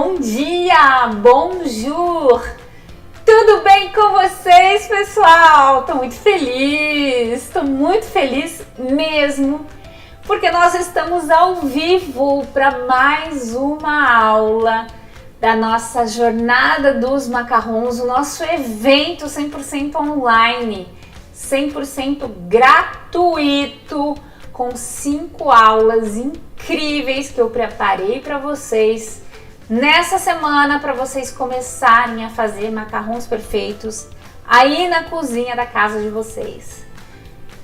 bom dia, bonjour! Tudo bem com vocês, pessoal? Estou muito feliz mesmo, porque nós estamos ao vivo para mais uma aula da nossa Jornada dos Macarrons, o nosso evento 100% online, 100% gratuito, com 5 aulas incríveis que eu preparei para vocês nessa semana, para vocês começarem a fazer macarrons perfeitos aí na cozinha da casa de vocês.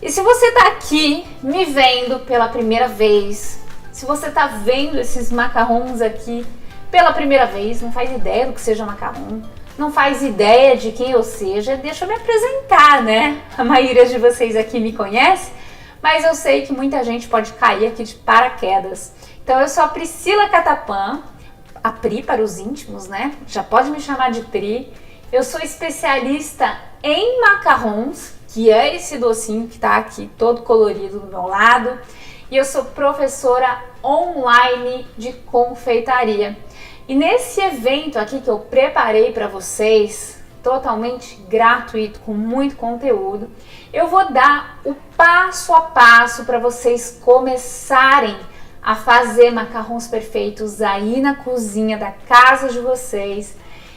E se você está aqui me vendo pela primeira vez, se você está vendo esses macarrons aqui pela primeira vez, não faz ideia do que seja macarrão, não faz ideia de quem eu seja, deixa eu me apresentar, né? A maioria de vocês aqui me conhece, mas eu sei que muita gente pode cair aqui de paraquedas. Então eu sou a Priscila Catapã, a Pri para os íntimos, né? Já pode me chamar de Pri. Eu sou especialista em macarrons, que é esse docinho que tá aqui todo colorido do meu lado. E eu sou professora online de confeitaria. E nesse evento aqui que eu preparei para vocês, totalmente gratuito, com muito conteúdo, eu vou dar o passo a passo para vocês começarem a fazer macarrons perfeitos aí na cozinha da casa de vocês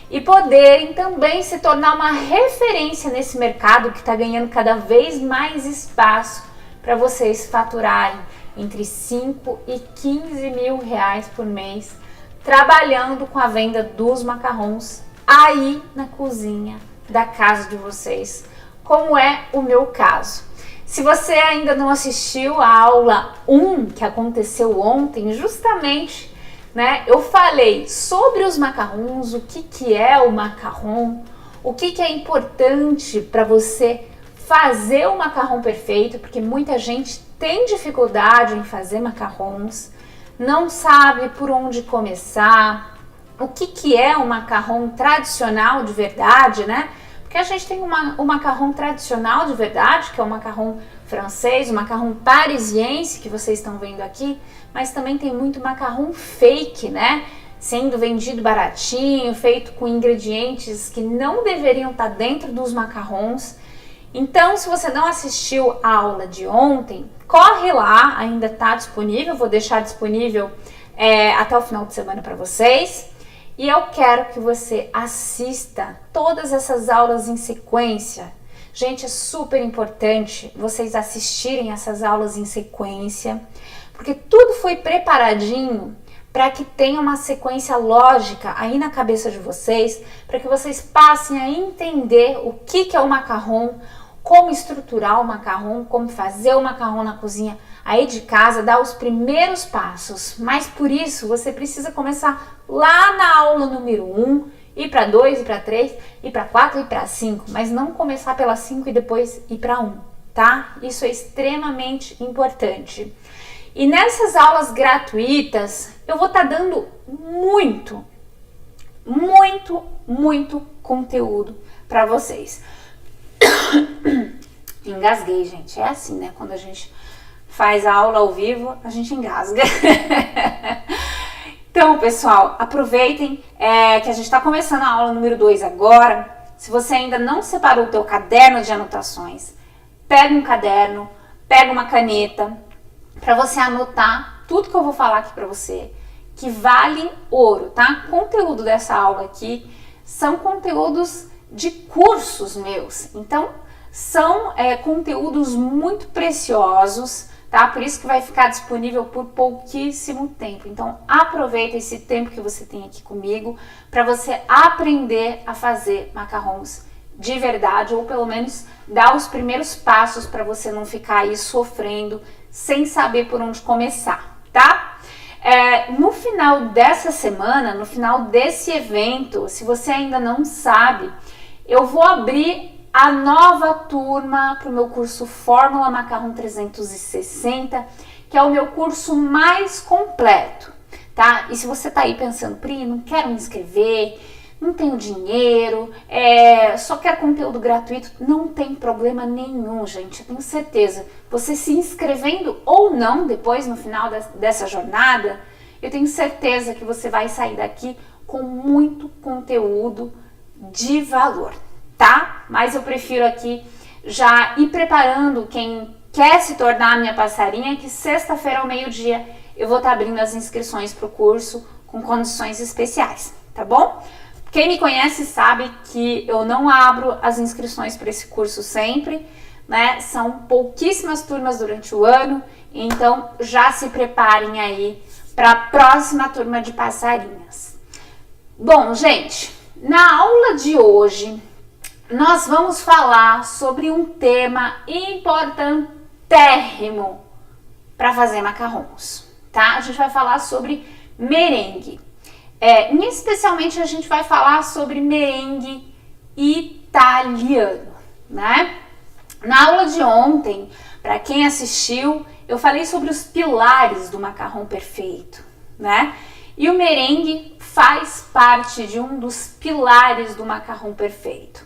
e poderem também se tornar uma referência nesse mercado que está ganhando cada vez mais espaço para vocês faturarem entre 5 e 15 mil reais por mês trabalhando com a venda dos macarrons aí na cozinha da casa de vocês, como é o meu caso. Se você ainda não assistiu a aula 1 que aconteceu ontem, justamente, né, eu falei sobre os macarrons, o que é o macarrão, o que é importante para você fazer o macarrão perfeito, porque muita gente tem dificuldade em fazer macarrons, não sabe por onde começar, o que é um macarrão tradicional de verdade, né? Porque a gente tem o macarrão tradicional de verdade, que é o macarrão francês, o macarrão parisiense, que vocês estão vendo aqui, mas também tem muito macarrão fake, né? Sendo vendido baratinho, feito com ingredientes que não deveriam estar dentro dos macarrons. Então, se você não assistiu a aula de ontem, corre lá, ainda está disponível, vou deixar disponível até o final de semana para vocês. E eu quero que você assista todas essas aulas em sequência. Gente, é super importante vocês assistirem essas aulas em sequência, porque tudo foi preparadinho para que tenha uma sequência lógica aí na cabeça de vocês, para que vocês passem a entender o que é o macarrão, como estruturar o macarrão, como fazer o macarrão na cozinha aí de casa, dar os primeiros passos. Mas por isso você precisa começar lá na aula número 1, ir para 2, ir para 3, ir para 4, ir para 5, mas não começar pela 5 e depois ir para 1, tá? Isso é extremamente importante. E nessas aulas gratuitas, eu vou estar dando muito conteúdo para vocês. Engasguei, gente. É assim, né? Quando a gente faz a aula ao vivo, a gente engasga. Então, pessoal, aproveitem que a gente está começando a aula número 2 agora. Se você ainda não separou o teu caderno de anotações, pega um caderno, pega uma caneta, para você anotar tudo que eu vou falar aqui para você, que vale ouro, tá? Conteúdo dessa aula aqui são conteúdos de cursos meus, então são conteúdos muito preciosos, tá? Por isso que vai ficar disponível por pouquíssimo tempo. Então aproveita esse tempo que você tem aqui comigo para você aprender a fazer macarrons de verdade, ou pelo menos dar os primeiros passos para você não ficar aí sofrendo sem saber por onde começar, tá? No final dessa semana, no final desse evento, se você ainda não sabe, eu vou abrir a nova turma para o meu curso Fórmula Macarrão 360, que é o meu curso mais completo, tá? E se você tá aí pensando, Pri, não quero me inscrever, não tenho dinheiro, só quero conteúdo gratuito, não tem problema nenhum, gente. Eu tenho certeza, você se inscrevendo ou não depois no final dessa jornada, eu tenho certeza que você vai sair daqui com muito conteúdo de valor, tá? Mas eu prefiro aqui já ir preparando quem quer se tornar minha passarinha, que sexta-feira ao meio-dia eu vou estar abrindo as inscrições para o curso com condições especiais, tá bom? Quem me conhece sabe que eu não abro as inscrições para esse curso sempre, né? São pouquíssimas turmas durante o ano, então já se preparem aí para a próxima turma de passarinhas. Bom, gente, na aula de hoje nós vamos falar sobre um tema importantérrimo para fazer macarrons, tá? A gente vai falar sobre merengue. Especialmente a gente vai falar sobre merengue italiano, né? Na aula de ontem, para quem assistiu, eu falei sobre os pilares do macarrão perfeito, né? E o merengue faz parte de um dos pilares do macarrão perfeito.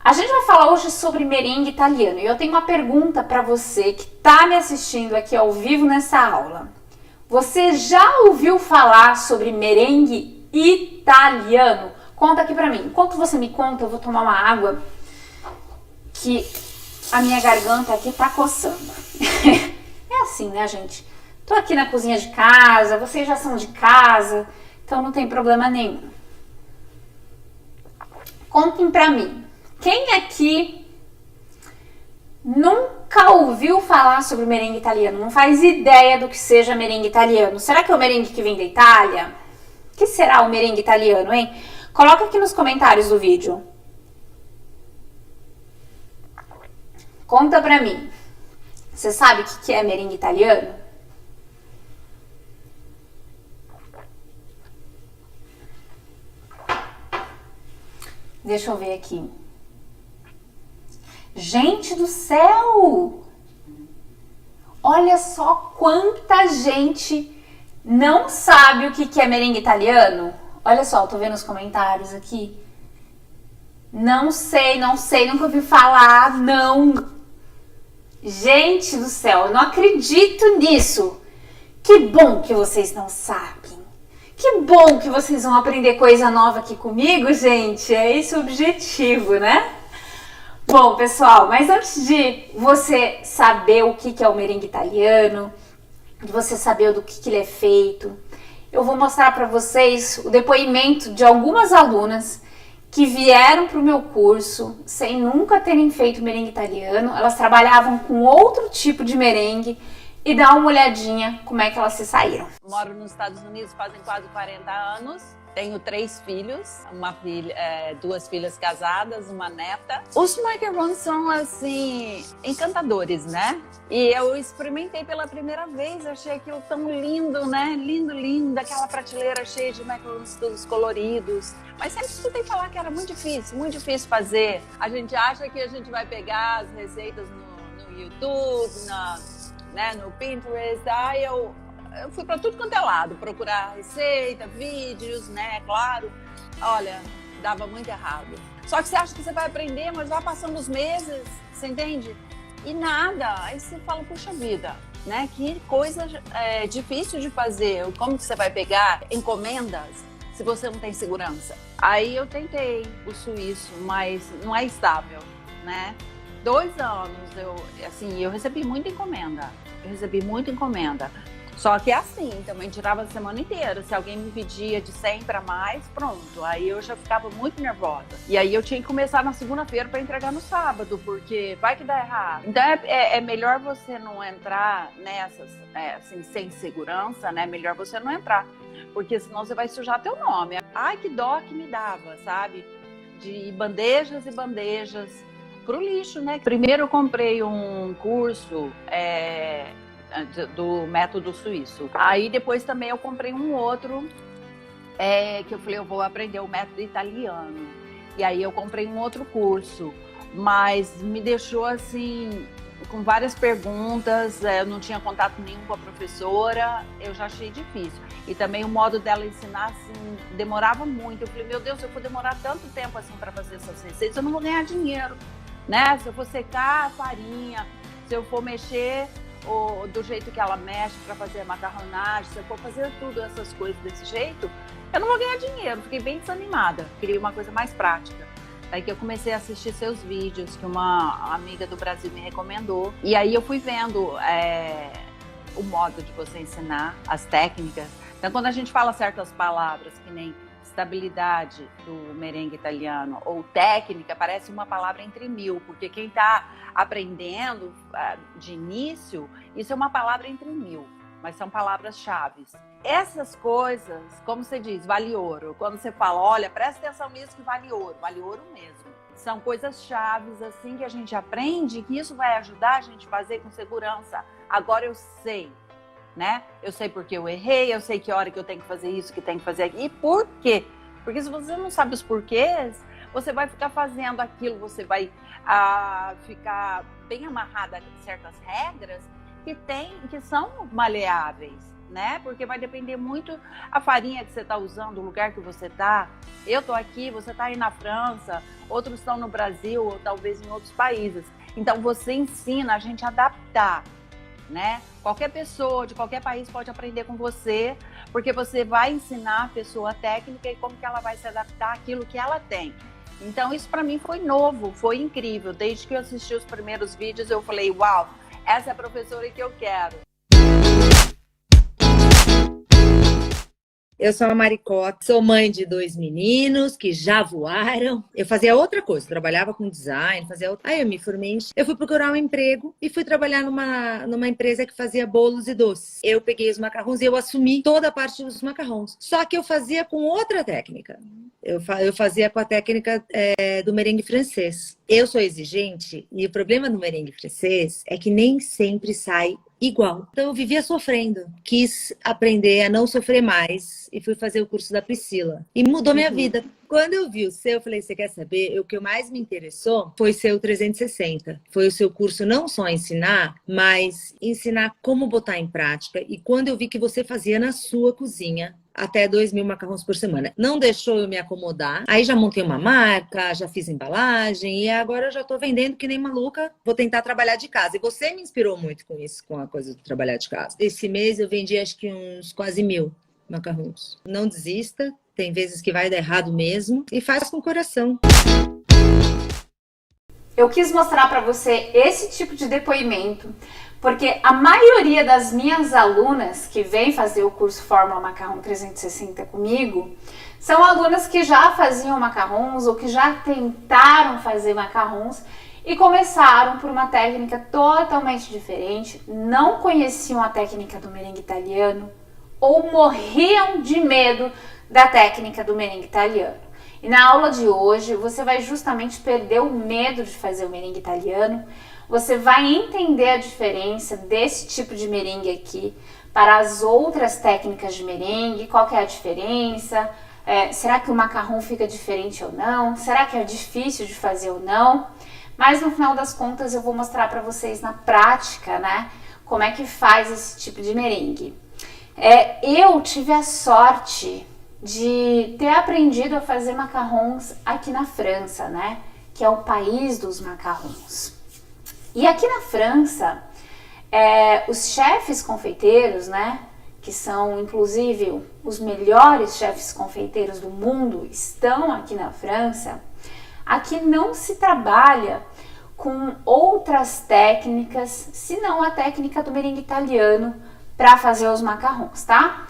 A gente vai falar hoje sobre merengue italiano e eu tenho uma pergunta para você que está me assistindo aqui ao vivo nessa aula. Você já ouviu falar sobre merengue italiano? Conta aqui pra mim. Enquanto você me conta, eu vou tomar uma água que a minha garganta aqui tá coçando. É assim, né, gente? Tô aqui na cozinha de casa, vocês já são de casa, então não tem problema nenhum. Contem pra mim. Quem aqui nunca ouviu falar sobre merengue italiano? Não faz ideia do que seja merengue italiano. Será que é o merengue que vem da Itália? O que será o merengue italiano, hein? Coloca aqui nos comentários do vídeo. Conta pra mim. Você sabe o que é merengue italiano? Deixa eu ver aqui. Gente do céu! Olha só quanta gente não sabe o que é merengue italiano. Olha só, eu tô vendo os comentários aqui. Não sei, nunca ouvi falar, não. Gente do céu, eu não acredito nisso. Que bom que vocês não sabem. Que bom que vocês vão aprender coisa nova aqui comigo, gente. É esse o objetivo, né? Bom, pessoal, mas antes de você saber o que é o merengue italiano, de você saber do que ele é feito, eu vou mostrar para vocês o depoimento de algumas alunas que vieram para o meu curso sem nunca terem feito merengue italiano. Elas trabalhavam com outro tipo de merengue e dá uma olhadinha como é que elas se saíram. Moro nos Estados Unidos fazem quase 40 anos. Tenho 3 filhos, duas filhas casadas, uma neta. Os macarons são, assim, encantadores, né? E eu experimentei pela primeira vez, achei aquilo tão lindo, né? Lindo, lindo, aquela prateleira cheia de macarons todos coloridos. Mas sempre escutei falar que era muito difícil fazer. A gente acha que a gente vai pegar as receitas no YouTube, no Pinterest. Aí eu fui para tudo quanto é lado, procurar receita, vídeos, né, claro. Olha, dava muito errado. Só que você acha que você vai aprender, mas vai passando os meses, você entende? E nada, aí você fala, puxa vida, né, que coisa difícil de fazer. Como que você vai pegar encomendas se você não tem segurança? Aí eu tentei o suíço, mas não é estável, né? 2 anos, eu recebi muita encomenda, Só que assim, também tirava a semana inteira. Se alguém me pedia de 100 para mais, pronto. Aí eu já ficava muito nervosa. E aí eu tinha que começar na segunda-feira para entregar no sábado, porque vai que dá errado. Então é melhor você não entrar nessas, assim, sem segurança, né? Melhor você não entrar, porque senão você vai sujar teu nome. Ai, que dó que me dava, sabe? De bandejas e bandejas pro lixo, né? Primeiro eu comprei um curso do método suíço. Aí depois também eu comprei um outro que eu falei, eu vou aprender o método italiano. E aí eu comprei um outro curso, mas me deixou assim com várias perguntas, eu não tinha contato nenhum com a professora, eu já achei difícil. E também o modo dela ensinar assim demorava muito. Eu falei, meu Deus, se eu for demorar tanto tempo assim para fazer essas receitas, eu não vou ganhar dinheiro, né? Se eu for secar a farinha, se eu for mexer do jeito que ela mexe para fazer a macarronagem, se eu for fazer tudo essas coisas desse jeito, eu não vou ganhar dinheiro, fiquei bem desanimada, queria uma coisa mais prática. Daí que eu comecei a assistir seus vídeos, que uma amiga do Brasil me recomendou. E aí eu fui vendo o modo de você ensinar, as técnicas. Então, quando a gente fala certas palavras, que nem estabilidade do merengue italiano ou técnica, parece uma palavra entre mil, porque quem está aprendendo de início, isso é uma palavra entre mil, mas são palavras-chave. Essas coisas, como você diz, vale ouro. Quando você fala, olha, presta atenção nisso que vale ouro mesmo. São coisas chaves assim que a gente aprende, que isso vai ajudar a gente a fazer com segurança. Agora eu sei, né? Eu sei porque eu errei, eu sei que hora que eu tenho que fazer isso, que tenho que fazer aquilo. E por quê? Porque se você não sabe os porquês, você vai ficar fazendo aquilo, você vai ficar bem amarrada a certas regras que são maleáveis, né? Porque vai depender muito a farinha que você está usando, o lugar que você está. Eu estou aqui, você está aí na França, outros estão no Brasil ou talvez em outros países. Então você ensina a gente a adaptar, né? Qualquer pessoa de qualquer país pode aprender com você, porque você vai ensinar a pessoa a técnica e como que ela vai se adaptar àquilo que ela tem. Então isso para mim foi novo, foi incrível. Desde que eu assisti os primeiros vídeos eu falei, uau, essa é a professora que eu quero. Eu sou a Maricota, sou mãe de 2 meninos que já voaram. Eu fazia outra coisa, trabalhava com design, fazia outra. Aí eu me formei, eu fui procurar um emprego e fui trabalhar numa empresa que fazia bolos e doces. Eu peguei os macarrons e eu assumi toda a parte dos macarrons. Só que eu fazia com outra técnica. Eu fazia com a técnica do merengue francês. Eu sou exigente e o problema do merengue francês é que nem sempre sai igual. Então eu vivia sofrendo. Quis aprender a não sofrer mais e fui fazer o curso da Priscila. E mudou minha vida. Quando eu vi o seu, eu falei, você quer saber? O que mais me interessou foi ser o 360. Foi o seu curso não só ensinar, mas ensinar como botar em prática. E quando eu vi que você fazia na sua cozinha, até 2.000 macarrões por semana. Não deixou eu me acomodar. Aí já montei uma marca, já fiz embalagem e agora eu já tô vendendo que nem maluca. Vou tentar trabalhar de casa. E você me inspirou muito com isso, com a coisa de trabalhar de casa. Esse mês eu vendi acho que uns quase 1.000 macarrões. Não desista. Tem vezes que vai dar errado mesmo. E faz com o coração. Eu quis mostrar para você esse tipo de depoimento, porque a maioria das minhas alunas que vêm fazer o curso Fórmula Macarrão 360 comigo, são alunas que já faziam macarrons ou que já tentaram fazer macarrons e começaram por uma técnica totalmente diferente, não conheciam a técnica do merengue italiano ou morriam de medo da técnica do merengue italiano. E na aula de hoje você vai justamente perder o medo de fazer o merengue italiano. Você vai entender a diferença desse tipo de merengue aqui para as outras técnicas de merengue, qual que é a diferença, será que o macarrão fica diferente ou não, será que é difícil de fazer ou não. Mas no final das contas eu vou mostrar para vocês na prática, né, como é que faz esse tipo de merengue. Eu tive a sorte de ter aprendido a fazer macarrons aqui na França, né, que é o país dos macarrons. E aqui na França, os chefes confeiteiros, né, que são inclusive os melhores chefes confeiteiros do mundo, estão aqui na França. Aqui não se trabalha com outras técnicas, senão a técnica do merengue italiano para fazer os macarrons, tá?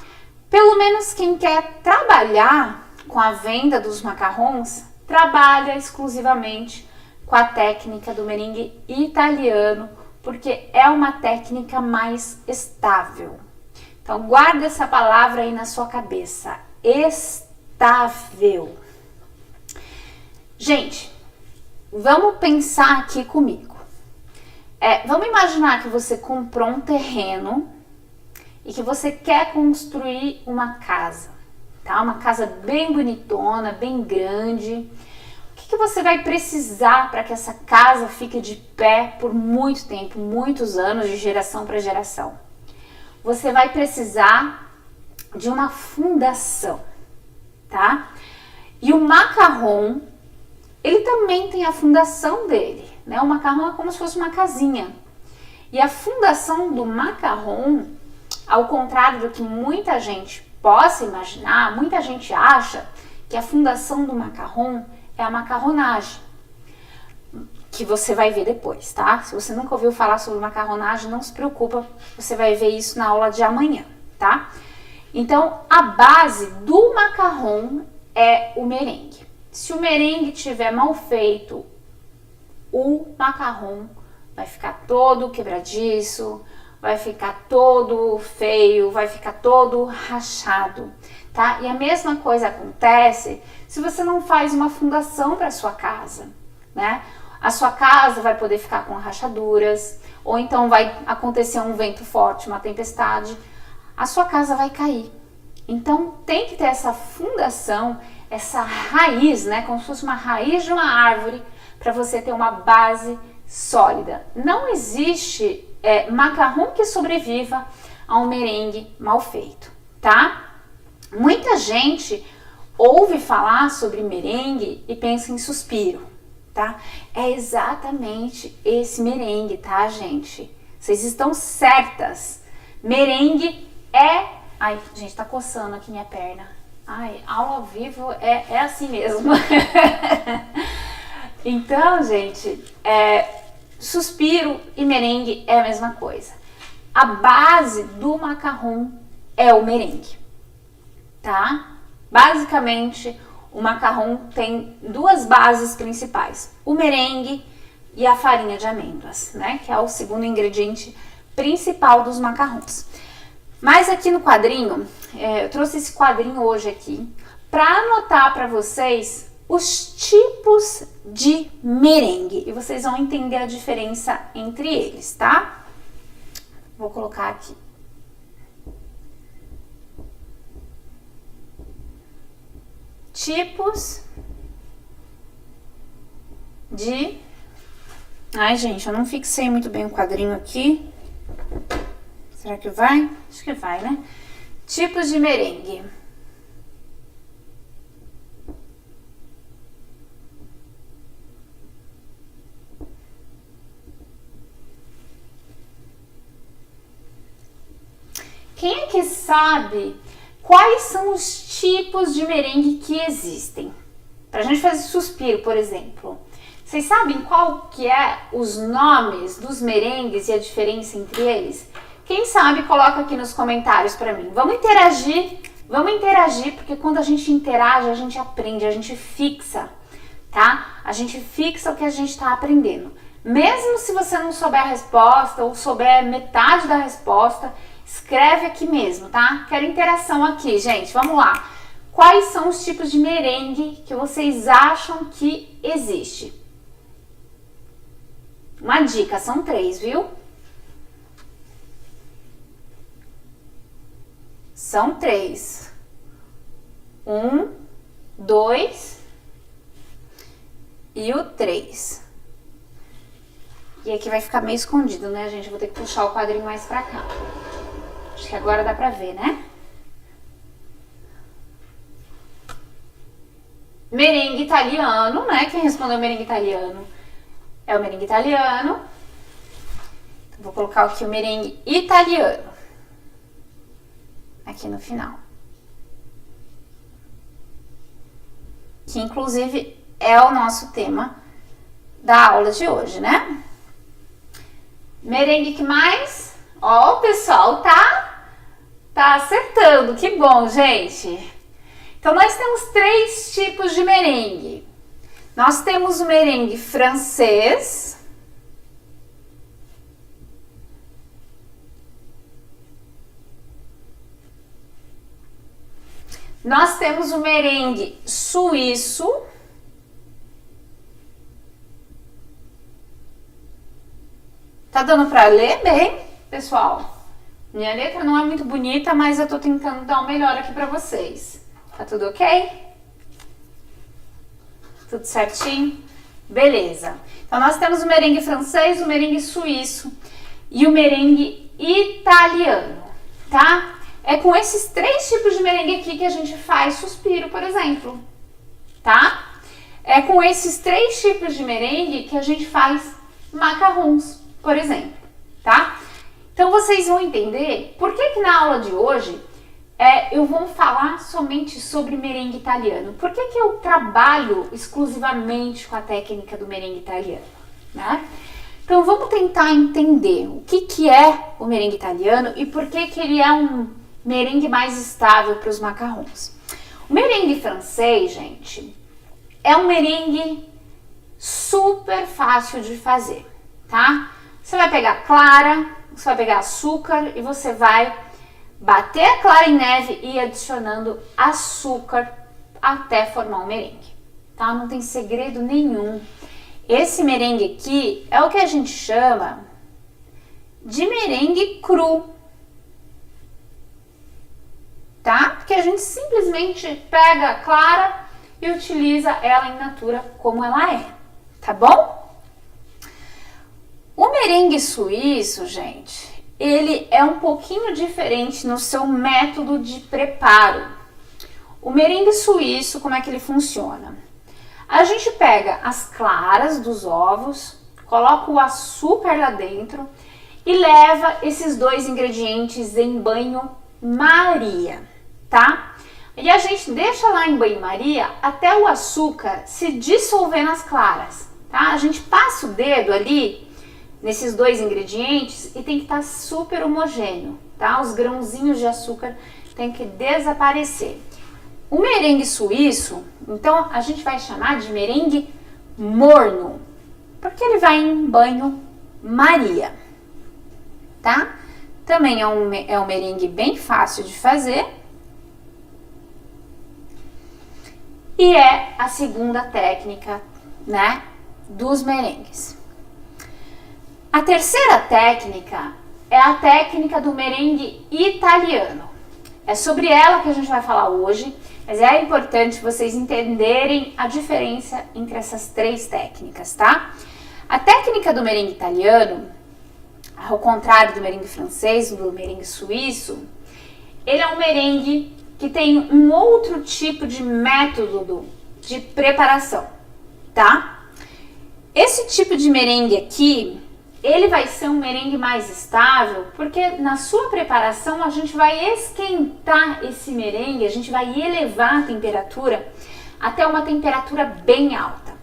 Pelo menos quem quer trabalhar com a venda dos macarrons, trabalha exclusivamente com a técnica do merengue italiano, porque é uma técnica mais estável. Então guarda essa palavra aí na sua cabeça, estável. Gente, vamos pensar aqui comigo. Vamos imaginar que você comprou um terreno e que você quer construir uma casa, tá? Uma casa bem bonitona, bem grande. O que você vai precisar para que essa casa fique de pé por muito tempo, muitos anos, de geração para geração? Você vai precisar de uma fundação, tá? E o macarrão, ele também tem a fundação dele, né? O macarrão é como se fosse uma casinha. E a fundação do macarrão, ao contrário do que muita gente possa imaginar, muita gente acha que a fundação do macarrão é a macarronagem, que você vai ver depois, tá? Se você nunca ouviu falar sobre macarronagem, não se preocupa, você vai ver isso na aula de amanhã, tá? Então, a base do macarrão é o merengue. Se o merengue estiver mal feito, o macarrão vai ficar todo quebradiço, vai ficar todo feio, vai ficar todo rachado, tá? E a mesma coisa acontece se você não faz uma fundação para sua casa, né? A sua casa vai poder ficar com rachaduras, ou então vai acontecer um vento forte, uma tempestade, a sua casa vai cair. Então tem que ter essa fundação, essa raiz, né? Como se fosse uma raiz de uma árvore, para você ter uma base sólida. Não existe macarrão que sobreviva a um merengue mal feito, tá? Muita gente ouve falar sobre merengue e pensa em suspiro, tá? É exatamente esse merengue, tá, gente? Vocês estão certas. Merengue é... Ai, gente, tá coçando aqui minha perna. Ai, aula ao vivo é assim mesmo. Então, gente, suspiro e merengue é a mesma coisa. A base do macarrão é o merengue, tá? Basicamente, o macarrão tem duas bases principais: o merengue e a farinha de amêndoas, né? Que é o segundo ingrediente principal dos macarrões. Mas aqui no quadrinho, eu trouxe esse quadrinho hoje aqui para anotar para vocês os tipos de merengue e vocês vão entender a diferença entre eles, tá? Vou colocar aqui. Tipos de... Ai, gente, eu não fixei muito bem o quadrinho aqui. Será que vai? Acho que vai, né? Tipos de merengue. Quem é que sabe quais são os tipos de merengue que existem? Pra gente fazer suspiro, por exemplo. Vocês sabem qual que é os nomes dos merengues e a diferença entre eles? Quem sabe, coloca aqui nos comentários pra mim. Vamos interagir, porque quando a gente interage, a gente aprende, a gente fixa, tá? A gente fixa o que a gente tá aprendendo. Mesmo se você não souber a resposta ou souber metade da resposta, escreve aqui mesmo, tá? Quero interação aqui, gente. Vamos lá. Quais são os tipos de merengue que vocês acham que existe? Uma dica, são 3, viu? São 3. 1, 2 e o 3. E aqui vai ficar meio escondido, né, gente? Vou ter que puxar o quadrinho mais pra cá. Acho que agora dá pra ver, né? Merengue italiano, né? Quem respondeu merengue italiano é o merengue italiano. Então, vou colocar aqui o merengue italiano. Aqui no final. Que inclusive é o nosso tema da aula de hoje, né? Merengue que mais? Ó, o pessoal tá acertando, que bom, gente. Então, nós temos 3 tipos de merengue. Nós temos o merengue francês. Nós temos o merengue suíço. Tá dando pra ler bem, pessoal? Minha letra não é muito bonita, mas eu tô tentando dar o melhor aqui pra vocês. Tá tudo ok? Tudo certinho? Beleza. Então, nós temos o merengue francês, o merengue suíço e o merengue italiano, tá? É com esses 3 tipos de merengue aqui que a gente faz suspiro, por exemplo, tá? É com esses 3 tipos de merengue que a gente faz macarrons, por exemplo, tá? Então, vocês vão entender por que na aula de hoje eu vou falar somente sobre merengue italiano. Por que que eu trabalho exclusivamente com a técnica do merengue italiano, né? Então vamos tentar entender o que que é o merengue italiano e por que que ele é um merengue mais estável para os macarrons. O merengue francês, gente, é um merengue super fácil de fazer, tá? Você vai pegar clara, você vai pegar açúcar e você vai bater a clara em neve e ir adicionando açúcar até formar um merengue, tá? Não tem segredo nenhum. Esse merengue aqui é o que a gente chama de merengue cru, tá? Porque a gente simplesmente pega a clara e utiliza ela in natura como ela é, tá bom? O merengue suíço, gente, ele é um pouquinho diferente no seu método de preparo. O merengue suíço, como é que ele funciona? A gente pega as claras dos ovos, coloca o açúcar lá dentro e leva esses dois ingredientes em banho-maria, tá? E a gente deixa lá em banho-maria até o açúcar se dissolver nas claras, tá? A gente passa o dedo ali nesses dois ingredientes e tem que estar super homogêneo, tá? Os grãozinhos de açúcar tem que desaparecer. O merengue suíço, então a gente vai chamar de merengue morno, porque ele vai em banho-maria, tá? Também é um merengue bem fácil de fazer. E é a segunda técnica, né, dos merengues. A terceira técnica é a técnica do merengue italiano. É sobre ela que a gente vai falar hoje, mas é importante vocês entenderem a diferença entre essas três técnicas, tá? A técnica do merengue italiano, ao contrário do merengue francês, do merengue suíço, ele é um merengue que tem um outro tipo de método de preparação, tá? Esse tipo de merengue aqui, ele vai ser um merengue mais estável, porque na sua preparação a gente vai esquentar esse merengue, a gente vai elevar a temperatura até uma temperatura bem alta,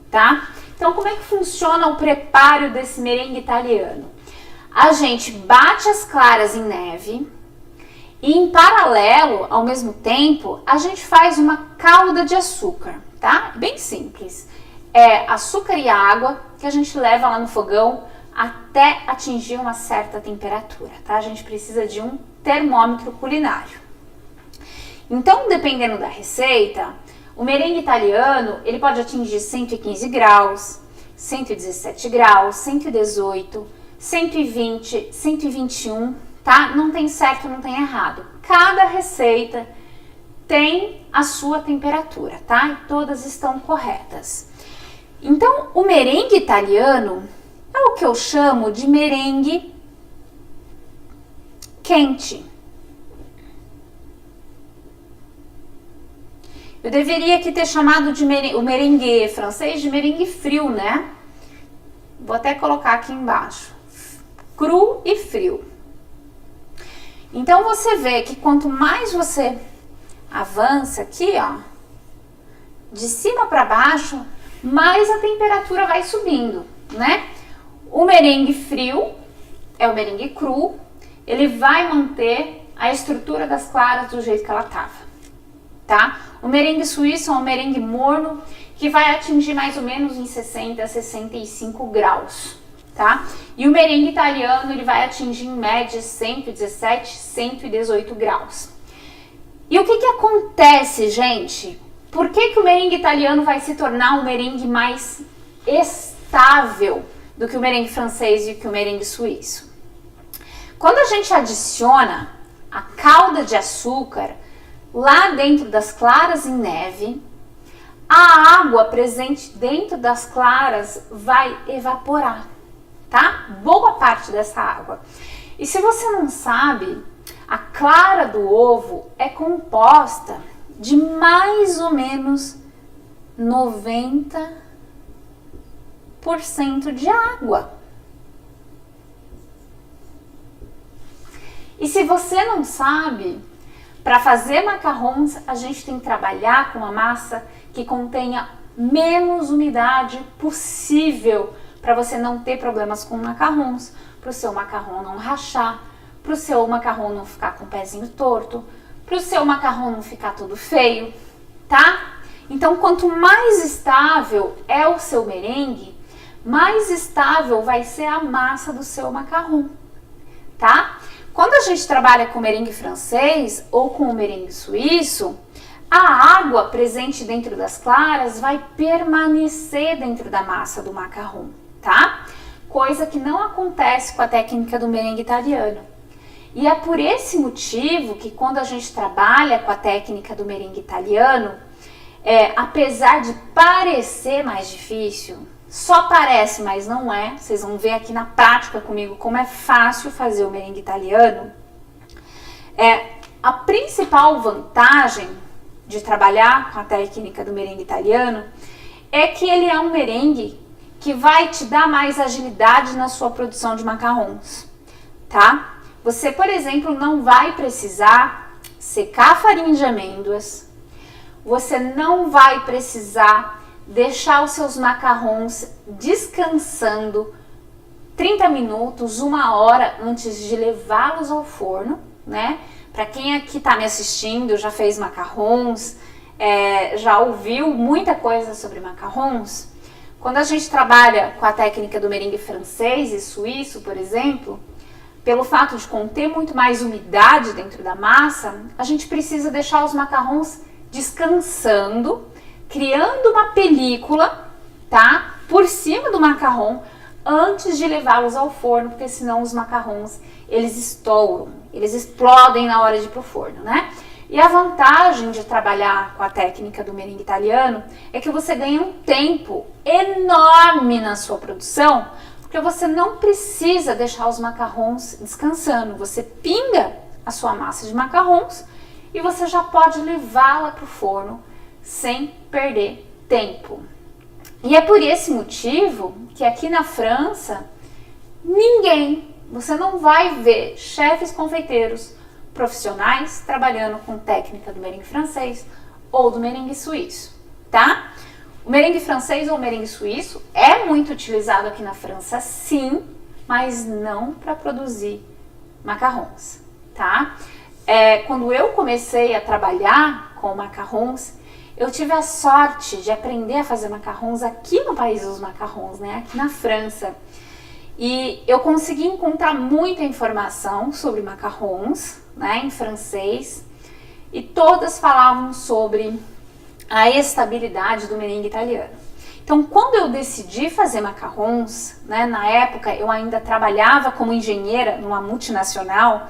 tá? Então, como é que funciona o preparo desse merengue italiano? A gente bate as claras em neve e, em paralelo, ao mesmo tempo, a gente faz uma calda de açúcar, tá? Bem simples. É açúcar e água que a gente leva lá no fogão até atingir uma certa temperatura, tá? A gente precisa de um termômetro culinário. Então, dependendo da receita, o merengue italiano, ele pode atingir 115 graus, 117 graus, 118, 120, 121, tá? Não tem certo, não tem errado. Cada receita tem a sua temperatura, tá? E todas estão corretas. Então, o merengue italiano é o que eu chamo de merengue quente. Eu deveria aqui ter chamado de o merengue francês de merengue frio, né? Vou até colocar aqui embaixo. Cru e frio. Então você vê que quanto mais você avança aqui, ó, de cima para baixo, mais a temperatura vai subindo, né? O merengue frio é o merengue cru, ele vai manter a estrutura das claras do jeito que ela estava, tá? O merengue suíço é um merengue morno que vai atingir mais ou menos em 60 a 65 graus, tá? E o merengue italiano, ele vai atingir em média 117, 118 graus. E o que que acontece, gente? Por que que o merengue italiano vai se tornar um merengue mais estável do que o merengue francês e que o merengue suíço? Quando a gente adiciona a calda de açúcar lá dentro das claras em neve, a água presente dentro das claras vai evaporar, tá? Boa parte dessa água. E se você não sabe, a clara do ovo é composta de mais ou menos 90% de água. E se você não sabe, Para fazer macarrons, a gente tem que trabalhar com uma massa que contenha menos umidade possível para você não ter problemas com macarrons, para o seu macarrão não rachar, para o seu macarrão não ficar com o pezinho torto, para o seu macarrão não ficar todo feio, tá? Então, quanto mais estável é o seu merengue, mais estável vai ser a massa do seu macarrão, tá? Quando a gente trabalha com merengue francês ou com o merengue suíço, a água presente dentro das claras vai permanecer dentro da massa do macarrão, tá? Coisa que não acontece com a técnica do merengue italiano. E é por esse motivo que quando a gente trabalha com a técnica do merengue italiano, apesar de parecer mais difícil, só parece, mas não é. Vocês vão ver aqui na prática comigo como é fácil fazer o merengue italiano. A principal vantagem de trabalhar com a técnica do merengue italiano é que ele é um merengue que vai te dar mais agilidade na sua produção de macarrons, tá? Você, por exemplo, não vai precisar secar a farinha de amêndoas, você não vai precisar deixar os seus macarrons descansando 30 minutos, 1 hora antes de levá-los ao forno, né? Para quem aqui está me assistindo, já fez macarrons, já ouviu muita coisa sobre macarrons, quando a gente trabalha com a técnica do merengue francês e suíço, por exemplo, pelo fato de conter muito mais umidade dentro da massa, a gente precisa deixar os macarrons descansando, criando uma película, tá? Por cima do macarrão, antes de levá-los ao forno, porque senão os macarrons, eles estouram, eles explodem na hora de ir pro forno, né? E a vantagem de trabalhar com a técnica do merengue italiano é que você ganha um tempo enorme na sua produção, porque você não precisa deixar os macarrons descansando. Você pinga a sua massa de macarrons e você já pode levá-la para o forno sem perder tempo. E é por esse motivo que aqui na França, você não vai ver chefes confeiteiros profissionais trabalhando com técnica do merengue francês ou do merengue suíço, tá? O merengue francês ou o merengue suíço é muito utilizado aqui na França, sim, mas não para produzir macarrons, tá? Quando eu comecei a trabalhar com macarrons, eu tive a sorte de aprender a fazer macarrons aqui no país dos macarrons, né? Aqui na França. E eu consegui encontrar muita informação sobre macarrons, né, em francês, e todas falavam sobre a estabilidade do merengue italiano. Então, quando eu decidi fazer macarrons, né, na época eu ainda trabalhava como engenheira numa multinacional,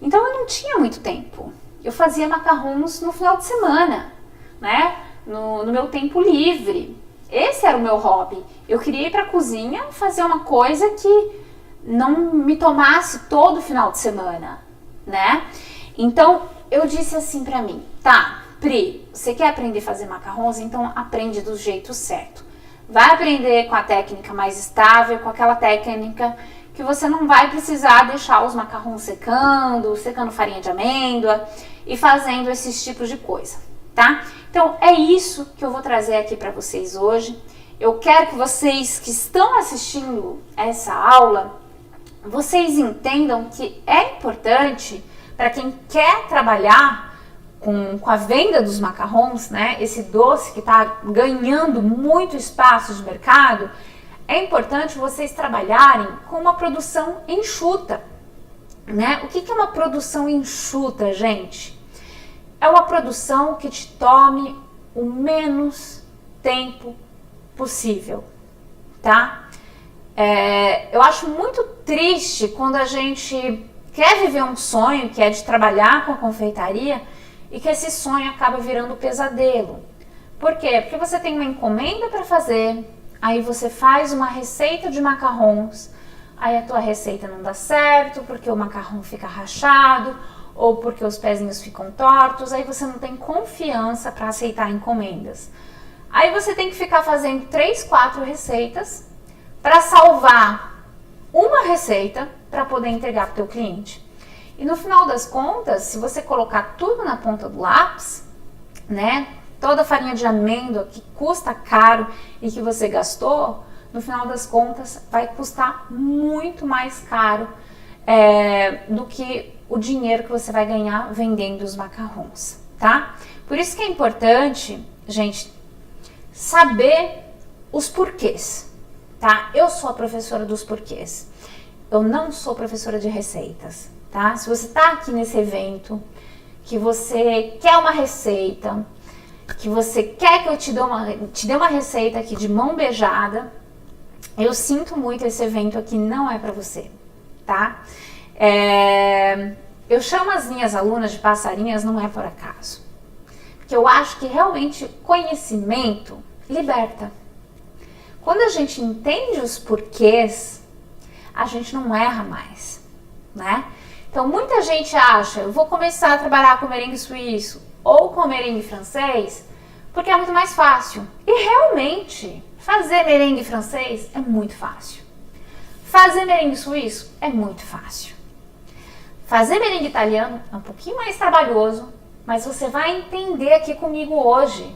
então eu não tinha muito tempo. Eu fazia macarrons no final de semana, né, no meu tempo livre. Esse era o meu hobby. Eu queria ir para a cozinha fazer uma coisa que não me tomasse todo final de semana, né? Então, eu disse assim para mim, tá, Pri, você quer aprender a fazer macarrons? Então, aprende do jeito certo. Vai aprender com a técnica mais estável, com aquela técnica que você não vai precisar deixar os macarrons secando farinha de amêndoa e fazendo esses tipos de coisa, tá? Então, é isso que eu vou trazer aqui para vocês hoje. Eu quero que vocês que estão assistindo essa aula, vocês entendam que é importante para quem quer trabalhar com a venda dos macarrons, né? Esse doce que está ganhando muito espaço de mercado, é importante vocês trabalharem com uma produção enxuta, né? O que é uma produção enxuta, gente? É uma produção que te tome o menos tempo possível, tá? Eu acho muito triste quando a gente quer viver um sonho, que é de trabalhar com a confeitaria, e que esse sonho acaba virando pesadelo. Por quê? Porque você tem uma encomenda para fazer, aí você faz uma receita de macarrons, aí a tua receita não dá certo, porque o macarrão fica rachado, ou porque os pezinhos ficam tortos, aí você não tem confiança para aceitar encomendas. Aí você tem que ficar fazendo 3, 4 receitas para salvar uma receita para poder entregar para o teu cliente. E no final das contas, se você colocar tudo na ponta do lápis, né, toda a farinha de amêndoa que custa caro e que você gastou, no final das contas vai custar muito mais caro do que o dinheiro que você vai ganhar vendendo os macarrons, tá? Por isso que é importante, gente, saber os porquês, tá? Eu sou a professora dos porquês. Eu não sou professora de receitas, tá? Se você tá aqui nesse evento, que você quer uma receita, que você quer que eu te dê uma receita aqui de mão beijada, eu sinto muito, esse evento aqui não é para você, tá? Eu chamo as minhas alunas de passarinhas, não é por acaso. Porque eu acho que realmente conhecimento liberta. Quando a gente entende os porquês, a gente não erra mais, né? Então muita gente acha, eu vou começar a trabalhar com merengue suíço ou com merengue francês, porque é muito mais fácil. E realmente, fazer merengue francês é muito fácil. Fazer merengue suíço é muito fácil. Fazer merengue italiano é um pouquinho mais trabalhoso, mas você vai entender aqui comigo hoje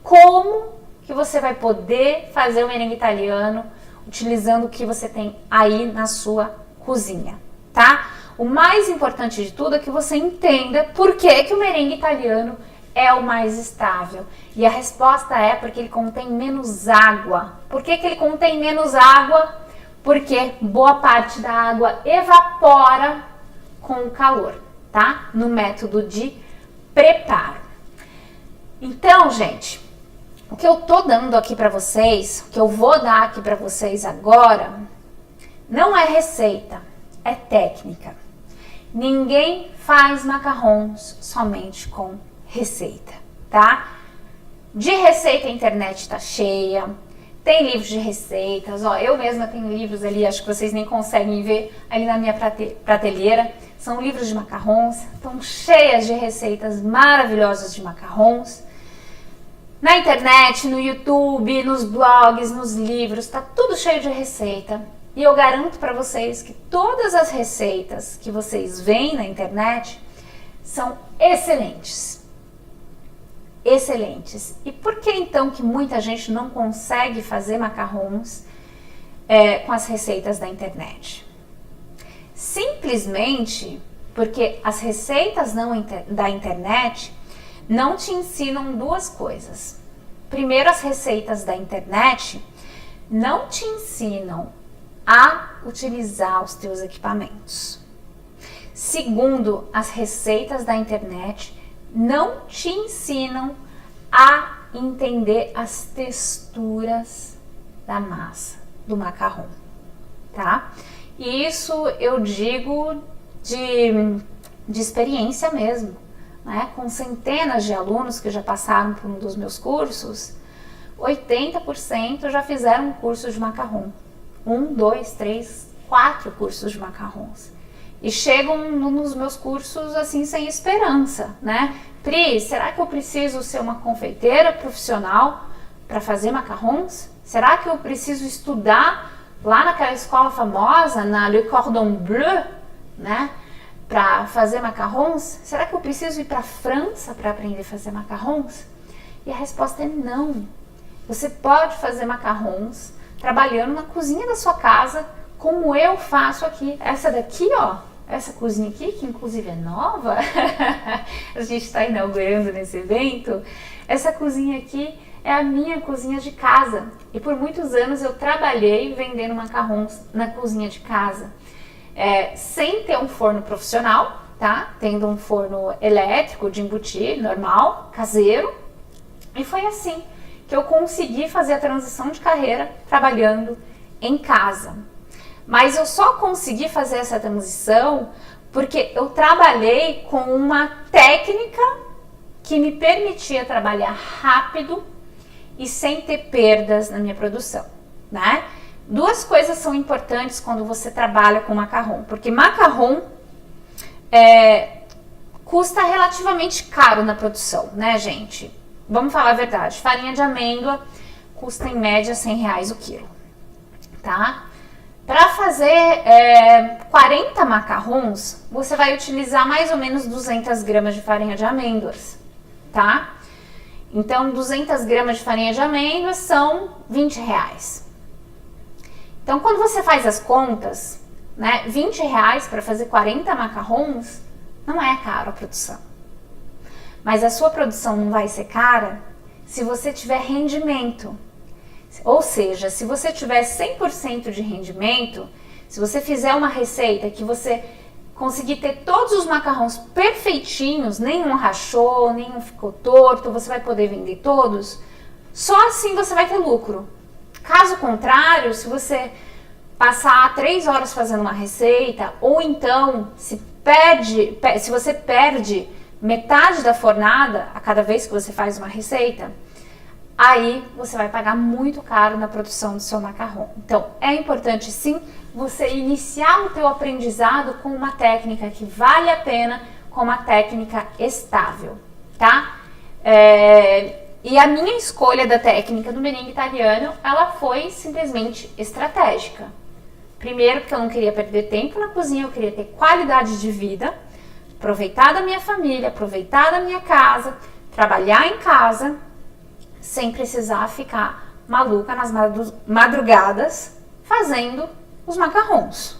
como que você vai poder fazer o merengue italiano utilizando o que você tem aí na sua cozinha, tá? O mais importante de tudo é que você entenda por que o merengue italiano é o mais estável. E a resposta é porque ele contém menos água. Por que ele contém menos água? Porque boa parte da água evapora com o calor, tá? No método de preparo. Então, gente, o que eu tô dando aqui para vocês, o que eu vou dar aqui para vocês agora, não é receita, é técnica. Ninguém faz macarrons somente com receita, tá? De receita a internet tá cheia, tem livros de receitas, ó, eu mesma tenho livros ali, acho que vocês nem conseguem ver ali na minha prateleira, são livros de macarrons, estão cheias de receitas maravilhosas de macarrons. Na internet, no YouTube, nos blogs, nos livros, tá tudo cheio de receita. E eu garanto para vocês que todas as receitas que vocês veem na internet são excelentes. Excelentes. E por que então que muita gente não consegue fazer macarrons com as receitas da internet? Simplesmente porque as receitas da internet não te ensinam duas coisas. Primeiro, as receitas da internet não te ensinam a utilizar os teus equipamentos. Segundo, as receitas da internet não te ensinam a entender as texturas da massa, do macarrão, tá? E isso eu digo de experiência mesmo, né? Com centenas de alunos que já passaram por um dos meus cursos, 80% já fizeram um curso de macarrão. 1, 2, 3, 4 cursos de macarrons. E chegam nos meus cursos assim sem esperança, né? Pri, será que eu preciso ser uma confeiteira profissional para fazer macarrons? Será que eu preciso estudar lá naquela escola famosa, na Le Cordon Bleu, né? Para fazer macarrons? Será que eu preciso ir para a França para aprender a fazer macarrons? E a resposta é não. Você pode fazer macarrons trabalhando na cozinha da sua casa, como eu faço aqui. Essa daqui, ó, essa cozinha aqui, que inclusive é nova, a gente está inaugurando nesse evento, essa cozinha aqui é a minha cozinha de casa. E por muitos anos eu trabalhei vendendo macarrons na cozinha de casa. Sem ter um forno profissional, tá? Tendo um forno elétrico de embutir, normal, caseiro. E foi assim que eu consegui fazer a transição de carreira trabalhando em casa. Mas eu só consegui fazer essa transição porque eu trabalhei com uma técnica que me permitia trabalhar rápido e sem ter perdas na minha produção, né? Duas coisas são importantes quando você trabalha com macarrão, porque macarrão custa relativamente caro na produção, né, gente? Vamos falar a verdade, farinha de amêndoa custa em média R$100 o quilo, tá? Para fazer 40 macarrons, você vai utilizar mais ou menos 200 gramas de farinha de amêndoas, tá? Então, 200 gramas de farinha de amêndoas são R$20. Então, quando você faz as contas, né, R$20 para fazer 40 macarrons, não é caro a produção. Mas a sua produção não vai ser cara se você tiver rendimento. Ou seja, se você tiver 100% de rendimento, se você fizer uma receita que você conseguir ter todos os macarrons perfeitinhos, nenhum rachou, nenhum ficou torto, você vai poder vender todos, só assim você vai ter lucro. Caso contrário, se você passar 3 horas fazendo uma receita, ou então se você perde metade da fornada a cada vez que você faz uma receita, aí você vai pagar muito caro na produção do seu macarrão. Então, é importante sim você iniciar o teu aprendizado com uma técnica que vale a pena, com uma técnica estável, tá? E a minha escolha da técnica do merengue italiano, ela foi simplesmente estratégica. Primeiro, porque eu não queria perder tempo na cozinha, eu queria ter qualidade de vida, aproveitar da minha família, aproveitar da minha casa, trabalhar em casa, sem precisar ficar maluca nas madrugadas fazendo os macarrons,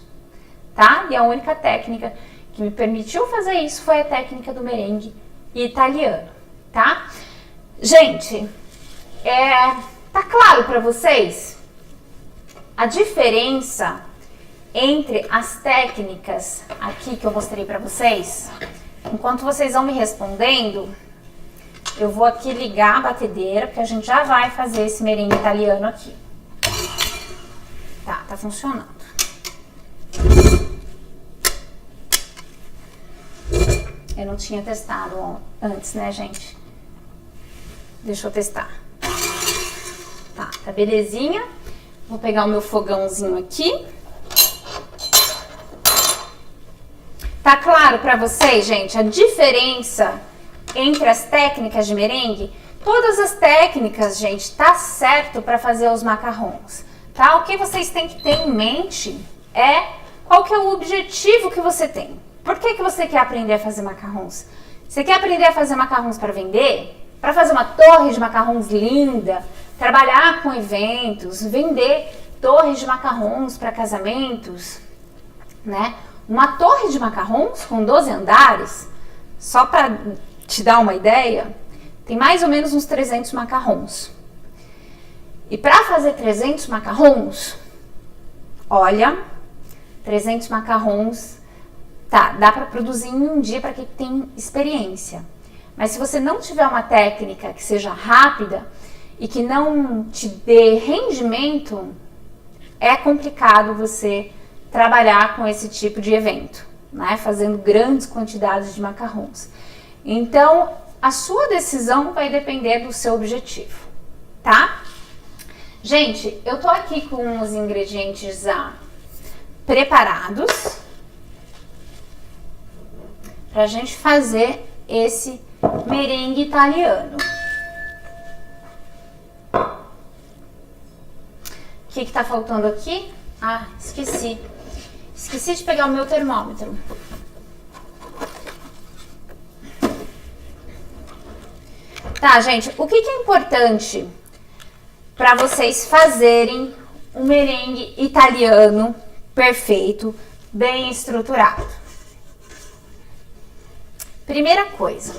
tá? E a única técnica que me permitiu fazer isso foi a técnica do merengue italiano, tá? Gente, tá claro para vocês a diferença entre as técnicas aqui que eu mostrei para vocês? Enquanto vocês vão me respondendo, eu vou aqui ligar a batedeira, porque a gente já vai fazer esse merengue italiano aqui. Tá funcionando. Eu não tinha testado antes, né, gente? Deixa eu testar. Tá belezinha. Vou pegar o meu fogãozinho aqui. Tá claro pra vocês, gente, a diferença entre as técnicas de merengue? Todas as técnicas, gente, tá certo para fazer os macarrons, tá? O que vocês têm que ter em mente é qual que é o objetivo que você tem. Por que você quer aprender a fazer macarrons? Você quer aprender a fazer macarrons para vender? Para fazer uma torre de macarrons linda? Trabalhar com eventos? Vender torres de macarrons para casamentos? Né? Uma torre de macarrons com 12 andares, só para te dar uma ideia, tem mais ou menos uns 300 macarrons. E para fazer 300 macarrons, olha, 300 macarrons, tá, dá para produzir em um dia para quem tem experiência. Mas se você não tiver uma técnica que seja rápida e que não te dê rendimento, é complicado você trabalhar com esse tipo de evento, né? Fazendo grandes quantidades de macarrons. Então, a sua decisão vai depender do seu objetivo, tá? Gente, eu tô aqui com os ingredientes já preparados pra gente fazer esse merengue italiano. O que tá faltando aqui? Ah, esqueci. Esqueci de pegar o meu termômetro. Tá, gente, o que é importante para vocês fazerem um merengue italiano perfeito, bem estruturado? Primeira coisa,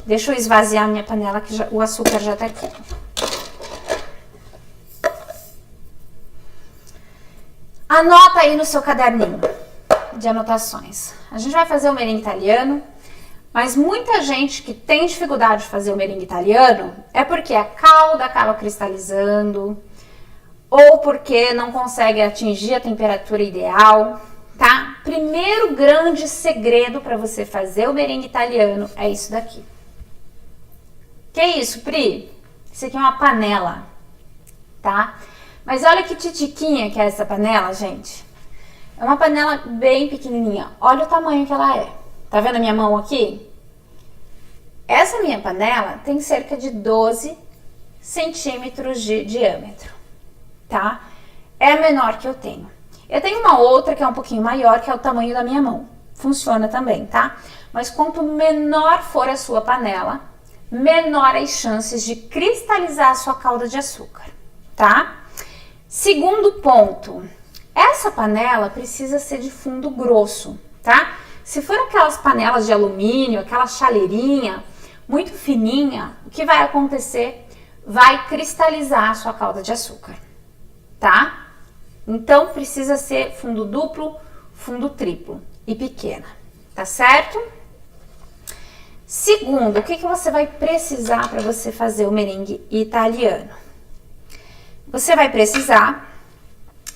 deixa eu esvaziar minha panela que o açúcar já tá aqui. Anota aí no seu caderninho de anotações. A gente vai fazer o merengue italiano, mas muita gente que tem dificuldade de fazer o merengue italiano é porque a calda acaba cristalizando ou porque não consegue atingir a temperatura ideal, tá? Primeiro grande segredo para você fazer o merengue italiano é isso daqui. Que é isso, Pri? Isso aqui é uma panela, tá? Mas olha que titiquinha que é essa panela, gente. É uma panela bem pequenininha. Olha o tamanho que ela é. Tá vendo a minha mão aqui? Essa minha panela tem cerca de 12 centímetros de diâmetro, tá? É a menor que eu tenho. Eu tenho uma outra que é um pouquinho maior, que é o tamanho da minha mão. Funciona também, tá? Mas quanto menor for a sua panela, menor as chances de cristalizar a sua calda de açúcar, tá? Segundo ponto, essa panela precisa ser de fundo grosso, tá? Se for aquelas panelas de alumínio, aquela chaleirinha muito fininha, o que vai acontecer? Vai cristalizar a sua calda de açúcar, tá? Então precisa ser fundo duplo, fundo triplo e pequena, tá certo? Segundo, o que você vai precisar para você fazer o merengue italiano? Você vai precisar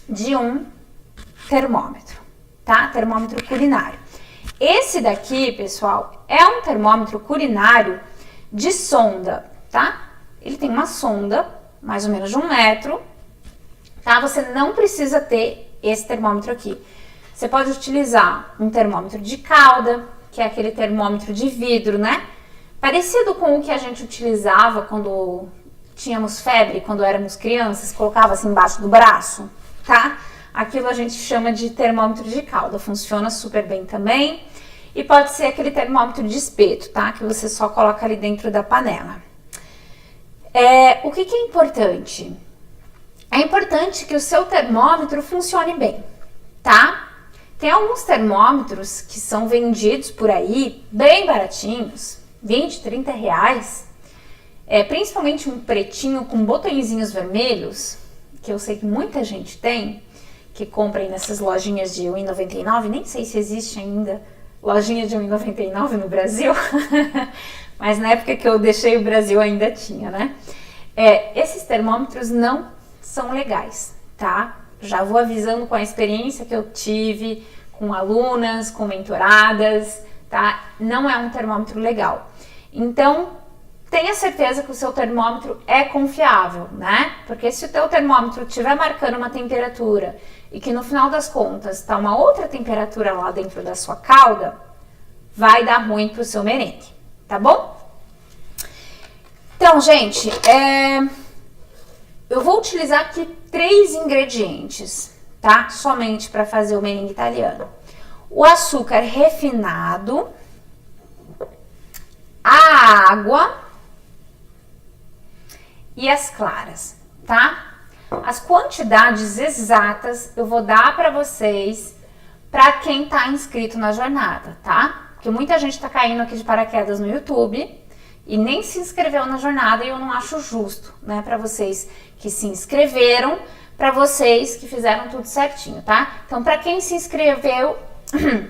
de um termômetro, tá? Termômetro culinário. Esse daqui, pessoal, é um termômetro culinário de sonda, tá? Ele tem uma sonda, mais ou menos de 1 metro, tá? Você não precisa ter esse termômetro aqui. Você pode utilizar um termômetro de calda, que é aquele termômetro de vidro, né? Parecido com o que a gente utilizava quando tínhamos febre, quando éramos crianças, colocava assim embaixo do braço, tá? Aquilo a gente chama de termômetro de calda, funciona super bem também. E pode ser aquele termômetro de espeto, tá? Que você só coloca ali dentro da panela. O que é importante? É importante que o seu termômetro funcione bem, tá? Tem alguns termômetros que são vendidos por aí, bem baratinhos, 20, 30 reais. Principalmente um pretinho com botõezinhos vermelhos, que eu sei que muita gente tem, que compra aí nessas lojinhas de R$1,99, nem sei se existe ainda lojinha de R$1,99 no Brasil, mas na época que eu deixei o Brasil ainda tinha, né? Esses termômetros não são legais, tá? Já vou avisando com a experiência que eu tive com alunas, com mentoradas, tá? Não é um termômetro legal. Então, tenha certeza que o seu termômetro é confiável, né? Porque se o teu termômetro estiver marcando uma temperatura e que no final das contas está uma outra temperatura lá dentro da sua calda, vai dar ruim pro seu merengue, tá bom? Então, gente, eu vou utilizar aqui 3 ingredientes, tá? Somente para fazer o merengue italiano. O açúcar refinado, a água e as claras, tá? As quantidades exatas eu vou dar para vocês, para quem tá inscrito na jornada, tá? Porque muita gente tá caindo aqui de paraquedas no YouTube e nem se inscreveu na jornada, e eu não acho justo, né? Para vocês que se inscreveram, para vocês que fizeram tudo certinho, tá? Então, para quem se inscreveu,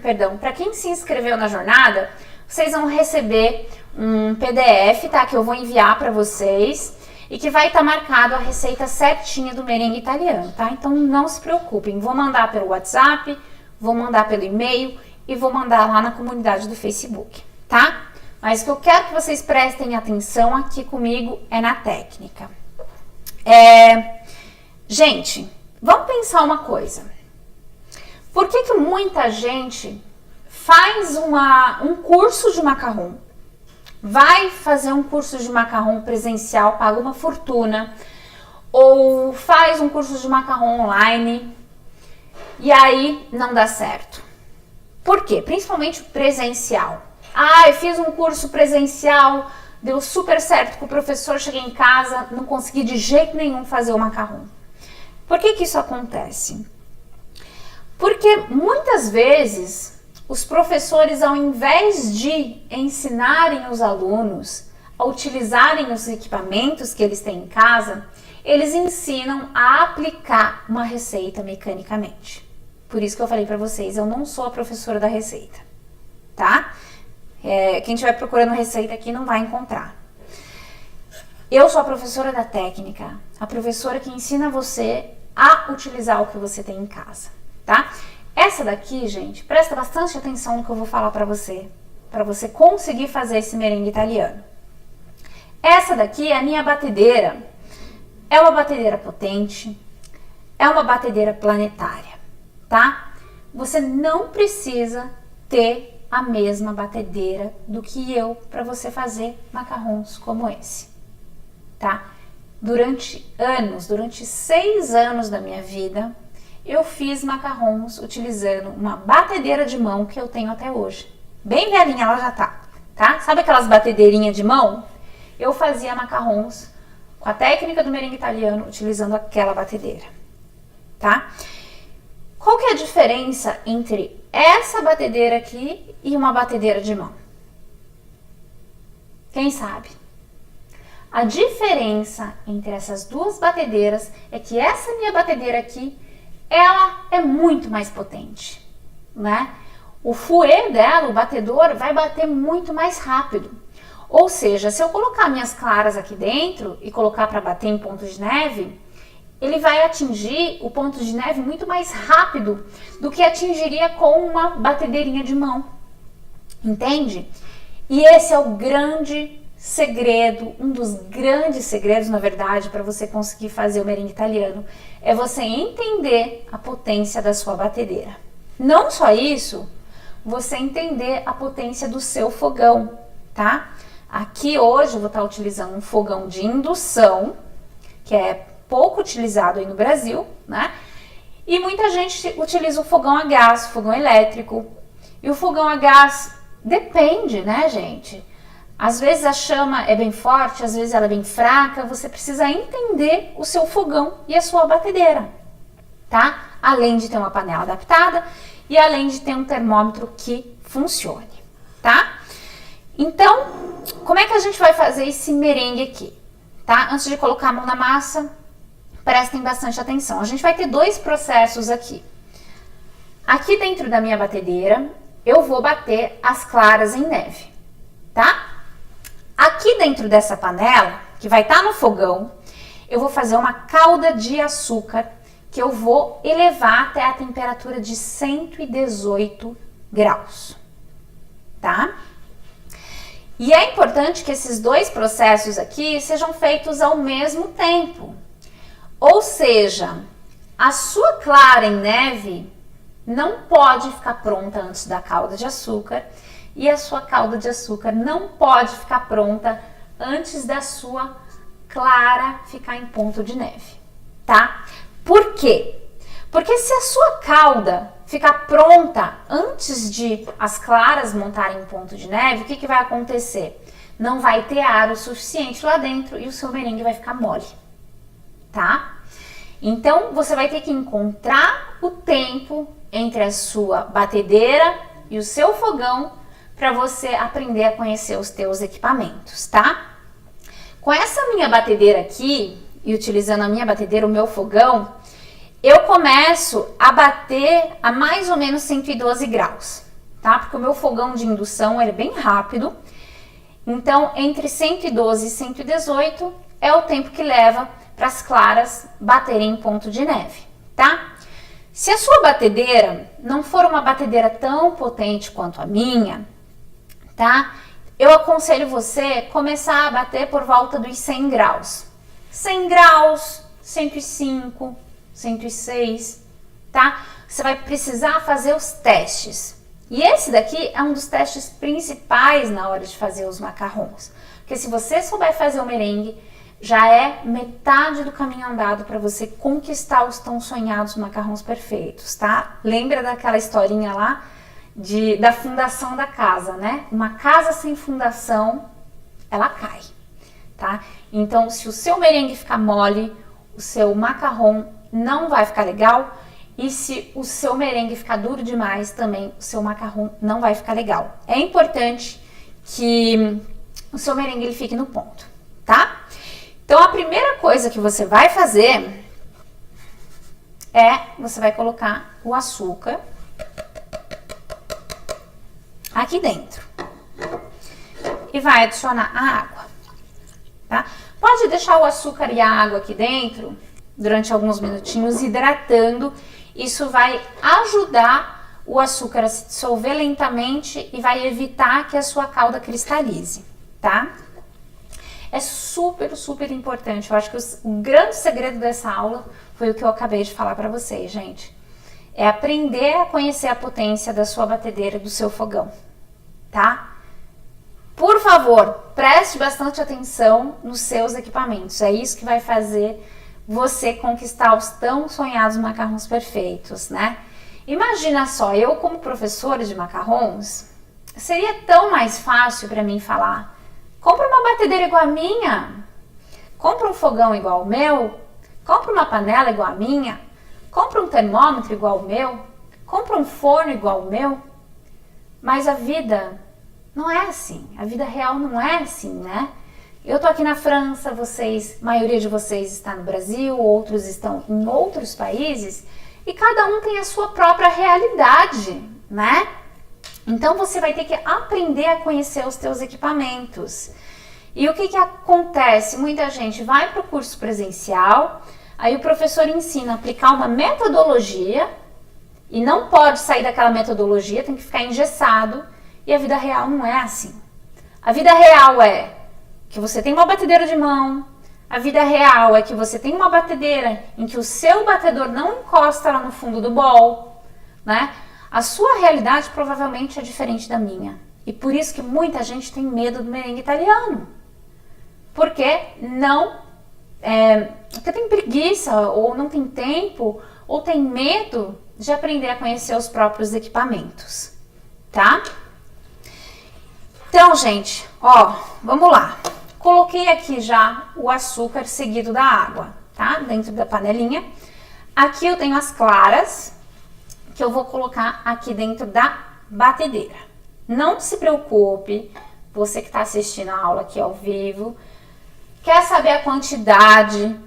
perdão, para quem se inscreveu na jornada, vocês vão receber um PDF, tá? Que eu vou enviar para vocês e que vai estar marcado a receita certinha do merengue italiano, tá? Então não se preocupem, vou mandar pelo WhatsApp, vou mandar pelo e-mail e vou mandar lá na comunidade do Facebook, tá? Mas o que eu quero que vocês prestem atenção aqui comigo é na técnica. Gente, vamos pensar uma coisa. Por que muita gente faz um curso de macarrão? Vai fazer um curso de macarrão presencial, paga uma fortuna, ou faz um curso de macarrão online e aí não dá certo. Por quê? Principalmente o presencial. Eu fiz um curso presencial, deu super certo com o professor, cheguei em casa, não consegui de jeito nenhum fazer o macarrão. Por que isso acontece? Porque muitas vezes os professores, ao invés de ensinarem os alunos a utilizarem os equipamentos que eles têm em casa, eles ensinam a aplicar uma receita mecanicamente. Por isso que eu falei para vocês, eu não sou a professora da receita, tá? Quem estiver procurando receita aqui não vai encontrar. Eu sou a professora da técnica, a professora que ensina você a utilizar o que você tem em casa, tá? Essa daqui, gente, presta bastante atenção no que eu vou falar para você conseguir fazer esse merengue italiano. Essa daqui é a minha batedeira. É uma batedeira potente, é uma batedeira planetária, tá? Você não precisa ter a mesma batedeira do que eu para você fazer macarrons como esse, tá? durante anos, durante 6 anos da minha vida, eu fiz macarrons utilizando uma batedeira de mão que eu tenho até hoje. Bem velhinha ela já tá? Sabe aquelas batedeirinhas de mão? Eu fazia macarrons com a técnica do merengue italiano utilizando aquela batedeira, tá? Qual que é a diferença entre essa batedeira aqui e uma batedeira de mão? Quem sabe? A diferença entre essas duas batedeiras é que essa minha batedeira aqui, ela é muito mais potente, né? O fouet dela, o batedor, vai bater muito mais rápido. Ou seja, se eu colocar minhas claras aqui dentro e colocar para bater em ponto de neve, ele vai atingir o ponto de neve muito mais rápido do que atingiria com uma batedeirinha de mão. Entende? E esse é o grande segredo, um dos grandes segredos, na verdade, para você conseguir fazer o merengue italiano, é você entender a potência da sua batedeira. Não só isso, você entender a potência do seu fogão, tá? Aqui hoje eu vou estar utilizando um fogão de indução, que é pouco utilizado aí no Brasil, né? E muita gente utiliza o fogão a gás, o fogão elétrico. E o fogão a gás depende, né, gente? Às vezes a chama é bem forte, às vezes ela é bem fraca. Você precisa entender o seu fogão e a sua batedeira, tá? Além de ter uma panela adaptada e além de ter um termômetro que funcione, tá? Então, como é que a gente vai fazer esse merengue aqui, tá? Antes de colocar a mão na massa, prestem bastante atenção. A gente vai ter 2 processos aqui. Aqui dentro da minha batedeira, eu vou bater as claras em neve, tá? Aqui dentro dessa panela, que vai estar no fogão, eu vou fazer uma calda de açúcar que eu vou elevar até a temperatura de 118 graus, tá? E é importante que esses 2 processos aqui sejam feitos ao mesmo tempo. Ou seja, a sua clara em neve não pode ficar pronta antes da calda de açúcar e a sua calda de açúcar não pode ficar pronta antes da sua clara ficar em ponto de neve, tá? Por quê? Porque se a sua calda ficar pronta antes de as claras montarem em ponto de neve, o que vai acontecer? Não vai ter ar o suficiente lá dentro e o seu merengue vai ficar mole, tá? Então, você vai ter que encontrar o tempo entre a sua batedeira e o seu fogão para você aprender a conhecer os teus equipamentos, tá? Com essa minha batedeira aqui, e utilizando a minha batedeira, o meu fogão, eu começo a bater a mais ou menos 112 graus, tá? Porque o meu fogão de indução, ele é bem rápido. Então, entre 112 e 118 é o tempo que leva para as claras baterem em ponto de neve, tá? Se a sua batedeira não for uma batedeira tão potente quanto a minha, tá? Eu aconselho você começar a bater por volta dos 100 graus. 100 graus, 105, 106, tá? Você vai precisar fazer os testes. E esse daqui é um dos testes principais na hora de fazer os macarrons. Porque se você souber fazer o merengue, já é metade do caminho andado para você conquistar os tão sonhados macarrons perfeitos, tá? Lembra daquela historinha lá da fundação da casa, né? Uma casa sem fundação, ela cai, tá? Então, se o seu merengue ficar mole, o seu macarrão não vai ficar legal. E se o seu merengue ficar duro demais, também o seu macarrão não vai ficar legal. É importante que o seu merengue ele fique no ponto, tá? Então, a primeira coisa que você vai fazer é, você vai colocar o açúcar aqui dentro e vai adicionar a água, tá? Pode deixar o açúcar e a água aqui dentro durante alguns minutinhos hidratando. Isso vai ajudar o açúcar a se dissolver lentamente e vai evitar que a sua calda cristalize, tá? É super, super importante. Eu acho que o grande segredo dessa aula foi o que eu acabei de falar para vocês, gente. É aprender a conhecer a potência da sua batedeira, do seu fogão, tá? Por favor, preste bastante atenção nos seus equipamentos. É isso que vai fazer você conquistar os tão sonhados macarrons perfeitos, né? Imagina só, eu como professora de macarrons, seria tão mais fácil para mim falar: compra uma batedeira igual a minha, compra um fogão igual ao meu, compra uma panela igual a minha, compra um termômetro igual ao meu, compra um forno igual ao meu. Mas a vida não é assim, a vida real não é assim, né? Eu tô aqui na França, a maioria de vocês está no Brasil, outros estão em outros países, e cada um tem a sua própria realidade, né? Então você vai ter que aprender a conhecer os teus equipamentos. E o que que acontece? Muita gente vai para o curso presencial, aí o professor ensina a aplicar uma metodologia, e não pode sair daquela metodologia, tem que ficar engessado, e a vida real não é assim. A vida real é que você tem uma batedeira de mão, a vida real é que você tem uma batedeira em que o seu batedor não encosta lá no fundo do bol, né? A sua realidade provavelmente é diferente da minha. E por isso que muita gente tem medo do merengue italiano. Porque porque tem preguiça, ou não tem tempo, ou tem medo de aprender a conhecer os próprios equipamentos, tá? Então, gente, ó, vamos lá. Coloquei aqui já o açúcar seguido da água, tá? Dentro da panelinha. Aqui eu tenho as claras, que eu vou colocar aqui dentro da batedeira. Não se preocupe, você que está assistindo a aula aqui ao vivo, quer saber a quantidade,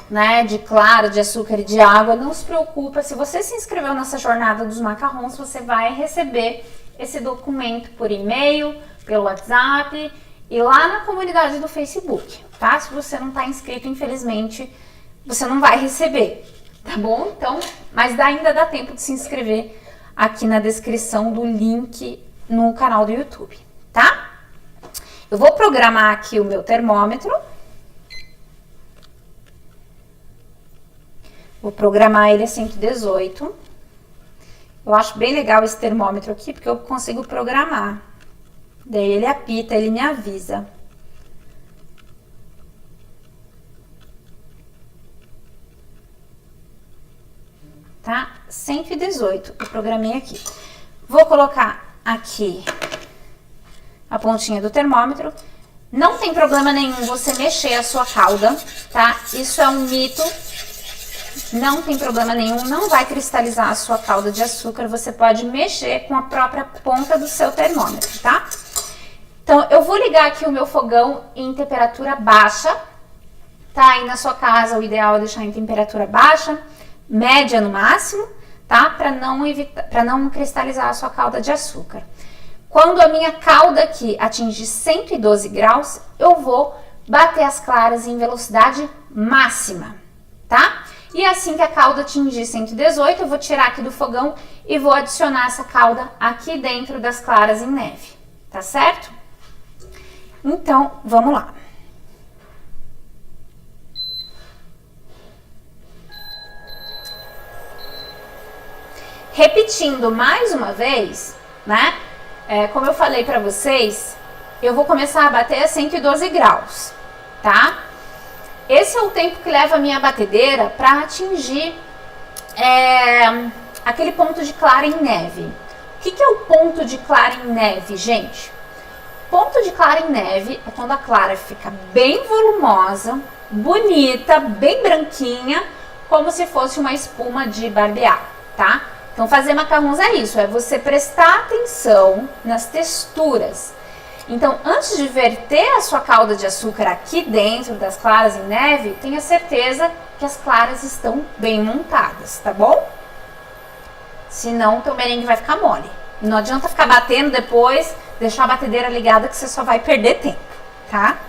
né, de clara, de açúcar e de água, não se preocupa. Se você se inscreveu nessa jornada dos macarrons, você vai receber esse documento por e-mail, pelo WhatsApp e lá na comunidade do Facebook, tá? Se você não está inscrito, infelizmente, você não vai receber, tá bom? Então, mas ainda dá tempo de se inscrever aqui na descrição do link no canal do YouTube, tá? Eu vou programar aqui o meu termômetro. Vou programar ele a 118. Eu acho bem legal esse termômetro aqui, porque eu consigo programar. Daí ele apita, ele me avisa. Tá? 118, eu programei aqui. Vou colocar aqui a pontinha do termômetro. Não tem problema nenhum você mexer a sua cauda, tá? Isso é um mito. Não tem problema nenhum, não vai cristalizar a sua calda de açúcar, você pode mexer com a própria ponta do seu termômetro, tá? Então, eu vou ligar aqui o meu fogão em temperatura baixa, tá? Aí na sua casa o ideal é deixar em temperatura baixa, média no máximo, tá? Para não cristalizar a sua calda de açúcar. Quando a minha calda aqui atingir 112 graus, eu vou bater as claras em velocidade máxima, tá? E assim que a calda atingir 118, eu vou tirar aqui do fogão e vou adicionar essa calda aqui dentro das claras em neve, tá certo? Então, vamos lá. Repetindo mais uma vez, né? Como eu falei pra vocês, eu vou começar a bater a 112 graus, tá? Esse é o tempo que leva a minha batedeira para atingir aquele ponto de clara em neve. O que é o ponto de clara em neve, gente? Ponto de clara em neve é quando a clara fica bem volumosa, bonita, bem branquinha, como se fosse uma espuma de barbear, tá? Então fazer macarrons é isso, é você prestar atenção nas texturas. Então, antes de verter a sua calda de açúcar aqui dentro das claras em neve, tenha certeza que as claras estão bem montadas, tá bom? Senão, o teu merengue vai ficar mole. E não adianta ficar batendo depois, deixar a batedeira ligada que você só vai perder tempo, tá?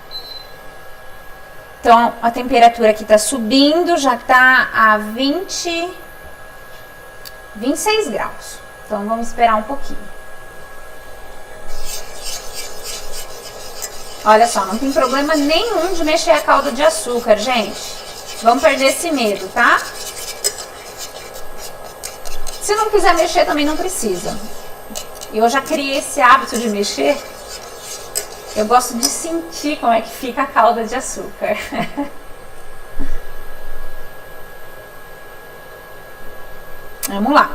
Então, a temperatura aqui tá subindo, já tá a 26 graus. Então, vamos esperar um pouquinho. Olha só, não tem problema nenhum de mexer a calda de açúcar, gente. Vamos perder esse medo, tá? Se não quiser mexer, também não precisa. Eu já criei esse hábito de mexer Eu gosto de sentir como é que fica a calda de açúcar. Vamos lá.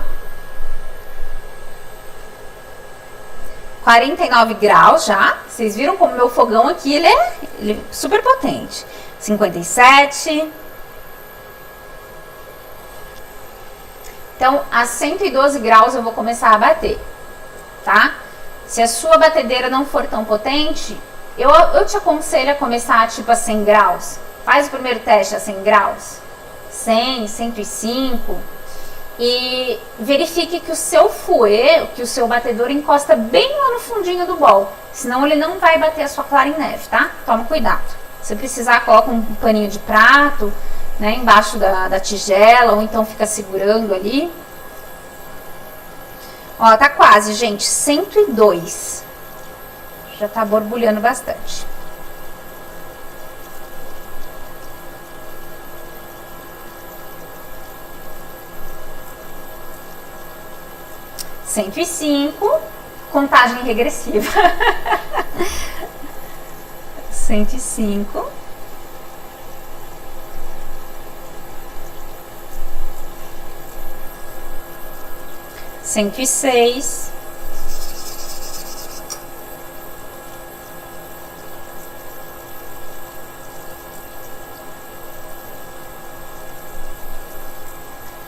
49 graus já. Vocês viram como meu fogão aqui, ele é super potente. 57. Então, a 112 graus eu vou começar a bater, tá? Se a sua batedeira não for tão potente, eu te aconselho a começar tipo a 100 graus. Faz o primeiro teste a 100 graus. 100, 105. E verifique que o seu fouet, que o seu batedor encosta bem lá no fundinho do bol. Senão ele não vai bater a sua clara em neve, tá? Toma cuidado. Se precisar, coloca um paninho de prato, né, embaixo da tigela, ou então fica segurando ali. Ó, tá quase, gente. 102. Já tá borbulhando bastante. Cento e cinco, contagem regressiva. 105. 106.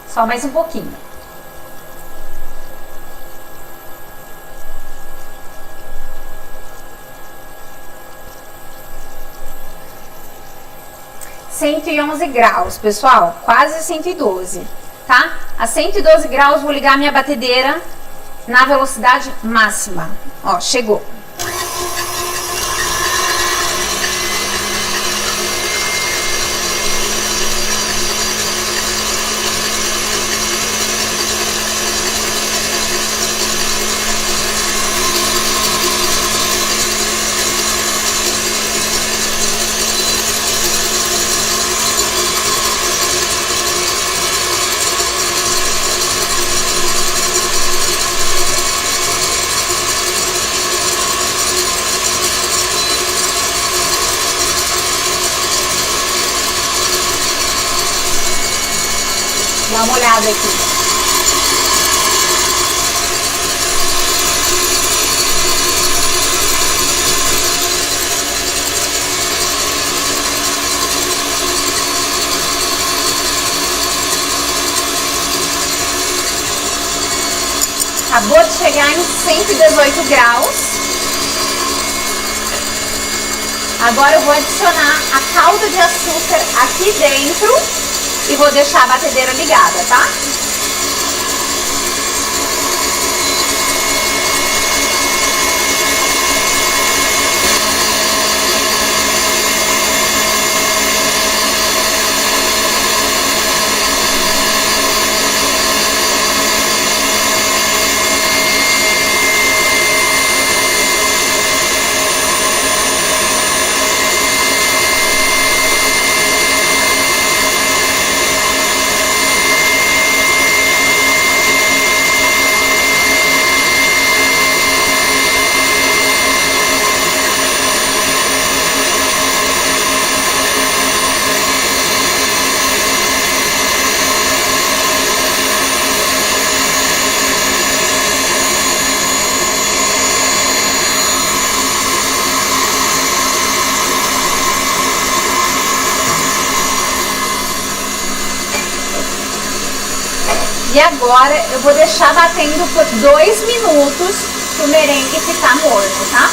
'Só mais um pouquinho. 111 graus, pessoal, quase 112, tá? A 112 graus vou ligar minha batedeira na velocidade máxima. Ó, chegou. Dá uma olhada aqui. Acabou de chegar em 118 graus. Agora eu vou adicionar a calda de açúcar aqui dentro. E vou deixar a batedeira ligada, tá? E agora eu vou deixar batendo por 2 minutos pro merengue ficar morno, tá?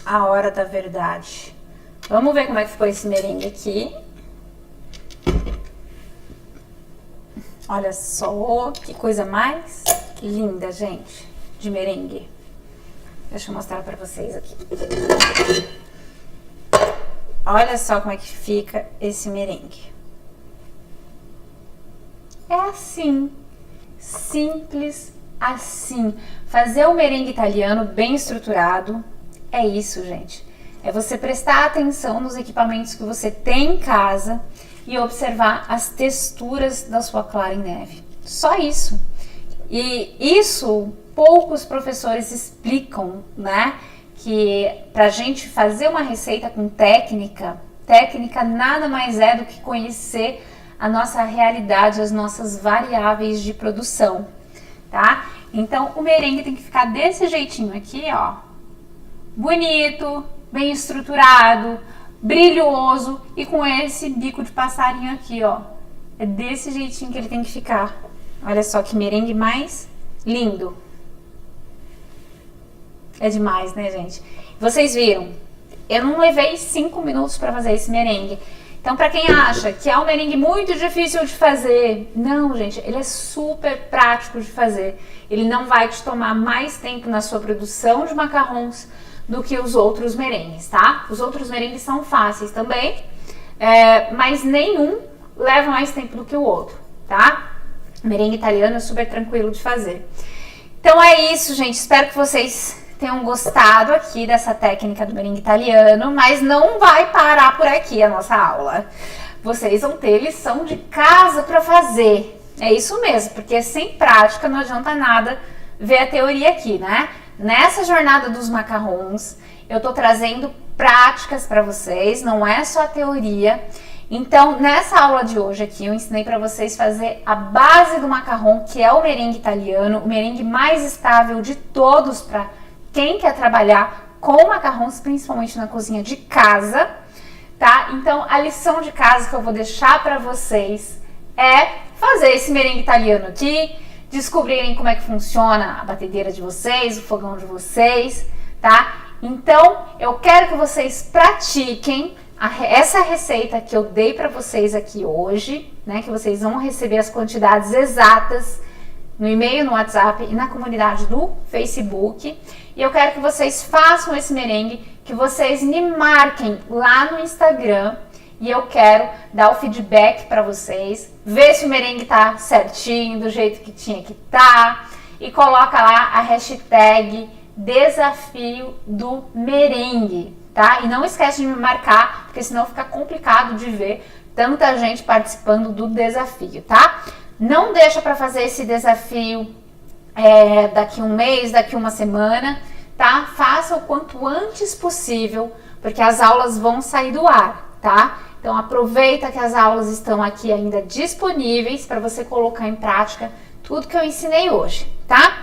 a hora da verdade. Vamos ver como é que ficou esse merengue aqui. Olha só que coisa mais linda, gente, de merengue. Deixa eu mostrar pra vocês aqui. Olha só como é que fica esse merengue. É assim, simples assim. Fazer o merengue italiano bem estruturado é isso, gente. É você prestar atenção nos equipamentos que você tem em casa e observar as texturas da sua clara em neve. Só isso. E isso poucos professores explicam, né? Que pra gente fazer uma receita com técnica nada mais é do que conhecer a nossa realidade, as nossas variáveis de produção, tá? Então o merengue tem que ficar desse jeitinho aqui, ó. Bonito, bem estruturado, brilhoso e com esse bico de passarinho aqui, ó. É desse jeitinho que ele tem que ficar. Olha só que merengue mais lindo. É demais, né, gente? Vocês viram? Eu não levei 5 minutos para fazer esse merengue. Então, para quem acha que é um merengue muito difícil de fazer, não, gente, ele é super prático de fazer. Ele não vai te tomar mais tempo na sua produção de macarrons do que os outros merengues, tá? Os outros merengues são fáceis também, mas nenhum leva mais tempo do que o outro, tá? O merengue italiano é super tranquilo de fazer. Então é isso, gente. Espero que vocês tenham gostado aqui dessa técnica do merengue italiano, mas não vai parar por aqui a nossa aula. Vocês vão ter lição de casa para fazer. É isso mesmo, porque sem prática não adianta nada ver a teoria aqui, né? Nessa jornada dos macarrons, eu tô trazendo práticas para vocês, não é só a teoria. Então, nessa aula de hoje aqui, eu ensinei para vocês fazer a base do macarrão, que é o merengue italiano, o merengue mais estável de todos para quem quer trabalhar com macarrons, principalmente na cozinha de casa, tá? Então, a lição de casa que eu vou deixar para vocês é fazer esse merengue italiano aqui, descobrirem como é que funciona a batedeira de vocês, o fogão de vocês, tá? Então, eu quero que vocês pratiquem essa receita que eu dei para vocês aqui hoje, né? Que vocês vão receber as quantidades exatas no e-mail, no WhatsApp e na comunidade do Facebook. E eu quero que vocês façam esse merengue, que vocês me marquem lá no Instagram. E eu quero dar o feedback para vocês, ver se o merengue tá certinho, do jeito que tinha que tá. E coloca lá a hashtag desafio do merengue, tá? E não esquece de me marcar, porque senão fica complicado de ver tanta gente participando do desafio, tá? Não deixa para fazer esse desafio daqui um mês, daqui uma semana, tá? Faça o quanto antes possível, porque as aulas vão sair do ar, tá? Então aproveita que as aulas estão aqui ainda disponíveis para você colocar em prática tudo que eu ensinei hoje, tá?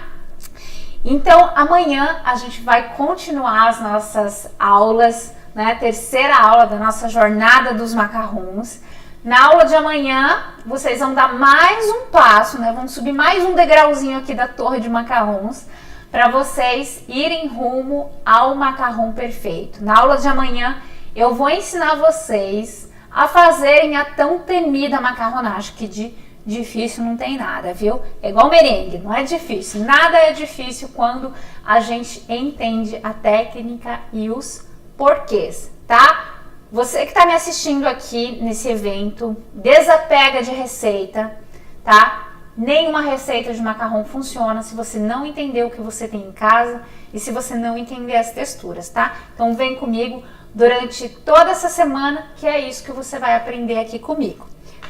Então amanhã a gente vai continuar as nossas aulas, né? Terceira aula da nossa jornada dos macarrons. Na aula de amanhã vocês vão dar mais um passo, né? Vão subir mais um degrauzinho aqui da torre de macarrons para vocês irem rumo ao macarrão perfeito. Na aula de amanhã eu vou ensinar vocês a fazerem a tão temida macarronagem, que de difícil não tem nada, viu? É igual merengue, não é difícil. Nada é difícil quando a gente entende a técnica e os porquês, tá? Você que tá me assistindo aqui nesse evento, desapega de receita, tá? Nenhuma receita de macarrão funciona se você não entender o que você tem em casa e se você não entender as texturas, tá? Então vem comigo durante toda essa semana, que é isso que você vai aprender aqui comigo,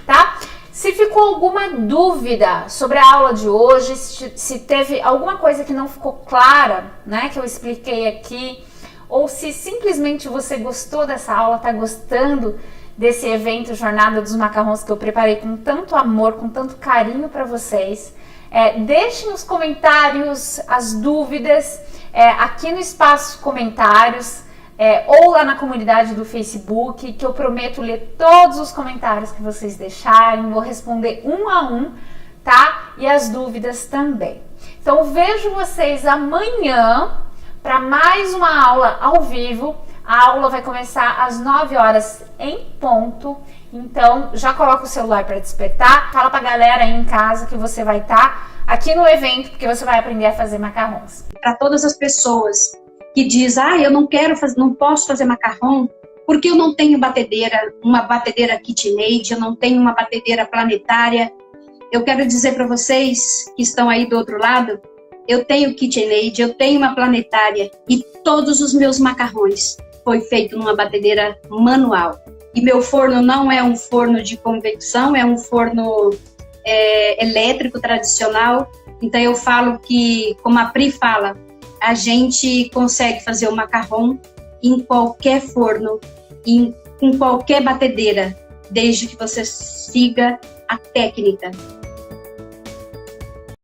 tá? Se ficou alguma dúvida sobre a aula de hoje, se teve alguma coisa que não ficou clara, né, que eu expliquei aqui, ou se simplesmente você gostou dessa aula, tá gostando desse evento Jornada dos Macarrons que eu preparei com tanto amor, com tanto carinho para vocês, deixem nos comentários as dúvidas aqui no espaço comentários, ou lá na comunidade do Facebook, que eu prometo ler todos os comentários que vocês deixarem, vou responder um a um, tá? E as dúvidas também. Então vejo vocês amanhã para mais uma aula ao vivo. A aula vai começar às 9 horas em ponto. Então, já coloca o celular para despertar. Fala pra galera aí em casa que você vai estar aqui no evento, porque você vai aprender a fazer macarrons. Para todas as pessoas que dizem, eu não quero fazer, não posso fazer macarrão, porque eu não tenho batedeira, uma batedeira KitchenAid, eu não tenho uma batedeira planetária. Eu quero dizer para vocês que estão aí do outro lado, eu tenho KitchenAid, eu tenho uma planetária e todos os meus macarrões foi feito numa batedeira manual. E meu forno não é um forno de convecção, é um forno elétrico tradicional. Então eu falo que, como a Pri fala, a gente consegue fazer o macarrão em qualquer forno, com qualquer batedeira, desde que você siga a técnica.